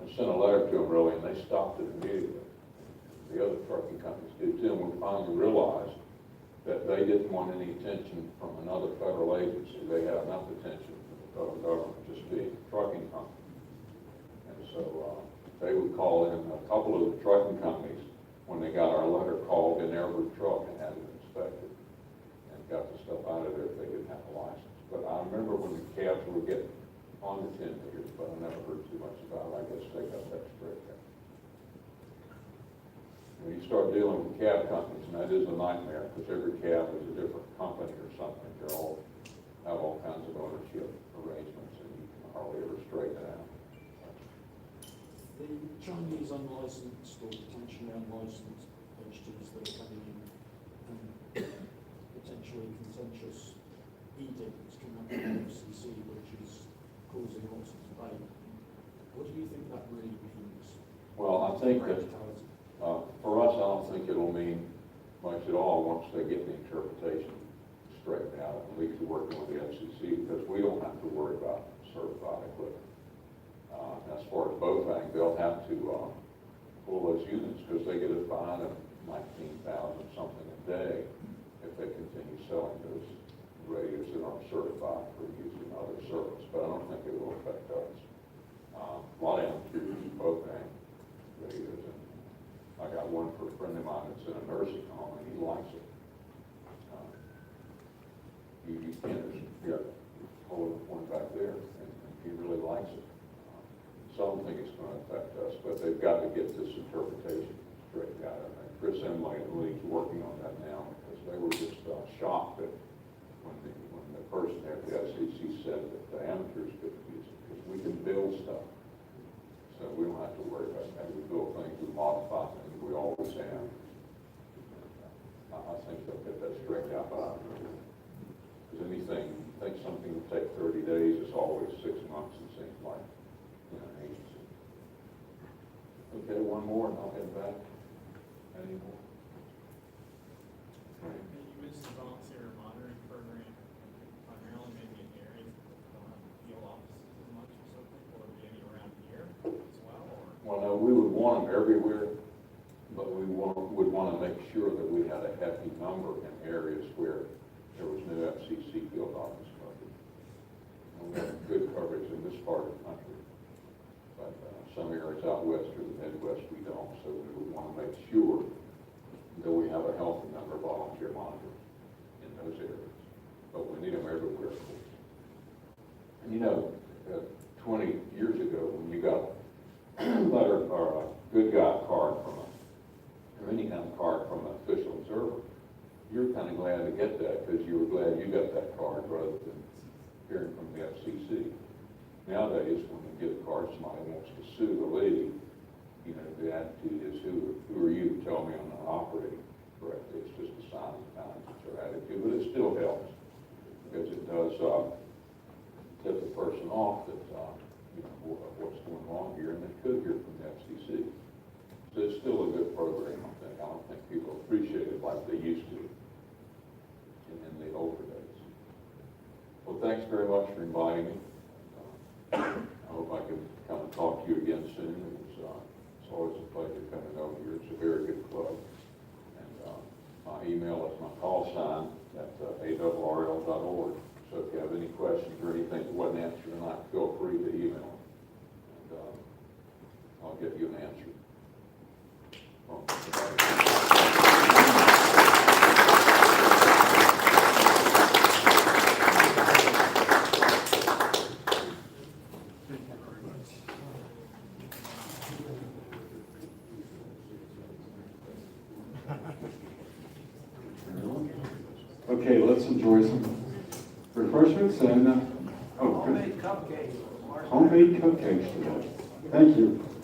and sent a letter to them really, and they stopped it immediately. The other trucking companies did too, and we finally realized that they didn't want any attention from another federal agency. They had enough attention from the federal government just being a trucking company. And so they would call in a couple of the trucking companies when they got our letter, called in every truck and had it inspected and got the stuff out of there if they didn't have a license. But I remember when the cabs were getting on the 10 meters, but I never heard too much about it. I guess they got that straight out. When you start dealing with cab companies, and that is a nightmare, because every cab is a different company or something. They all have all kinds of ownership arrangements, and you can hardly ever straighten it out. The Chinese unlicensed or potentially unlicensed entities that are coming in and potentially contentious edicts coming up from the FCC, which is causing lots of debate. What do you think that really means? Well, I think that Practicality. for us, I don't think it'll mean much at all once they get the interpretation straightened out and leave to working with the FCC, because we don't have to worry about certified equipment. As far as both things, they'll have to pull those units because they get a fine of $19,000 something a day if they continue selling those radios that aren't certified for use in other service. But I don't think it will affect us. A lot of them use both radios. And I got one for a friend of mine that's in a nursing home, and he likes it. You can't just hold one back there, and he really likes it. So I don't think it's going to affect us, but they've got to get this interpretation straightened out. And Chris Emily and the league's working on that now, because they were just shocked that when the person at the FCC said that the amateurs couldn't use it, because we can build stuff. So we don't have to worry about that. We build things, we modify things, we always have. I think they'll get that straightened out. Because anything, think something will take 30 days, it's always 6 months, it seems like. Agency. Okay, one more and I'll head back. Any more? You mentioned the volunteer monitoring program, primarily maybe in areas that don't have field offices as much or something, or would be any around here as well, or? Well, no, we would want them everywhere, but we would want to make sure that we had a hefty number in areas where there was no FCC field office coverage. And we have good coverage in this part of the country. But some areas out west or the Midwest we don't, so we would want to make sure that we have a healthy number of volunteer monitors in those areas. But we need them everywhere, of course. And 20 years ago, when you got a letter or a good guy card or any kind of card from an official observer, you're kind of glad to get that because you were glad you got that card rather than hearing from the FCC. Nowadays, when you get a card, somebody wants to sue the league, the attitude is, who are you to tell me I'm not operating correctly? It's just a sign of the times, it's their attitude, but it still helps because it does tip the person off that, what's going on here, and they could hear from the FCC. So it's still a good program, I think. I don't think people appreciate it like they used to in the older days. Well, thanks very much for inviting me. is my call sign at ARRL.org. So if you have any questions or anything that wasn't answered tonight, feel free to email me. And I'll get you an answer. Okay, let's enjoy some refreshments and, Homemade cupcakes. homemade cupcakes today. Thank you.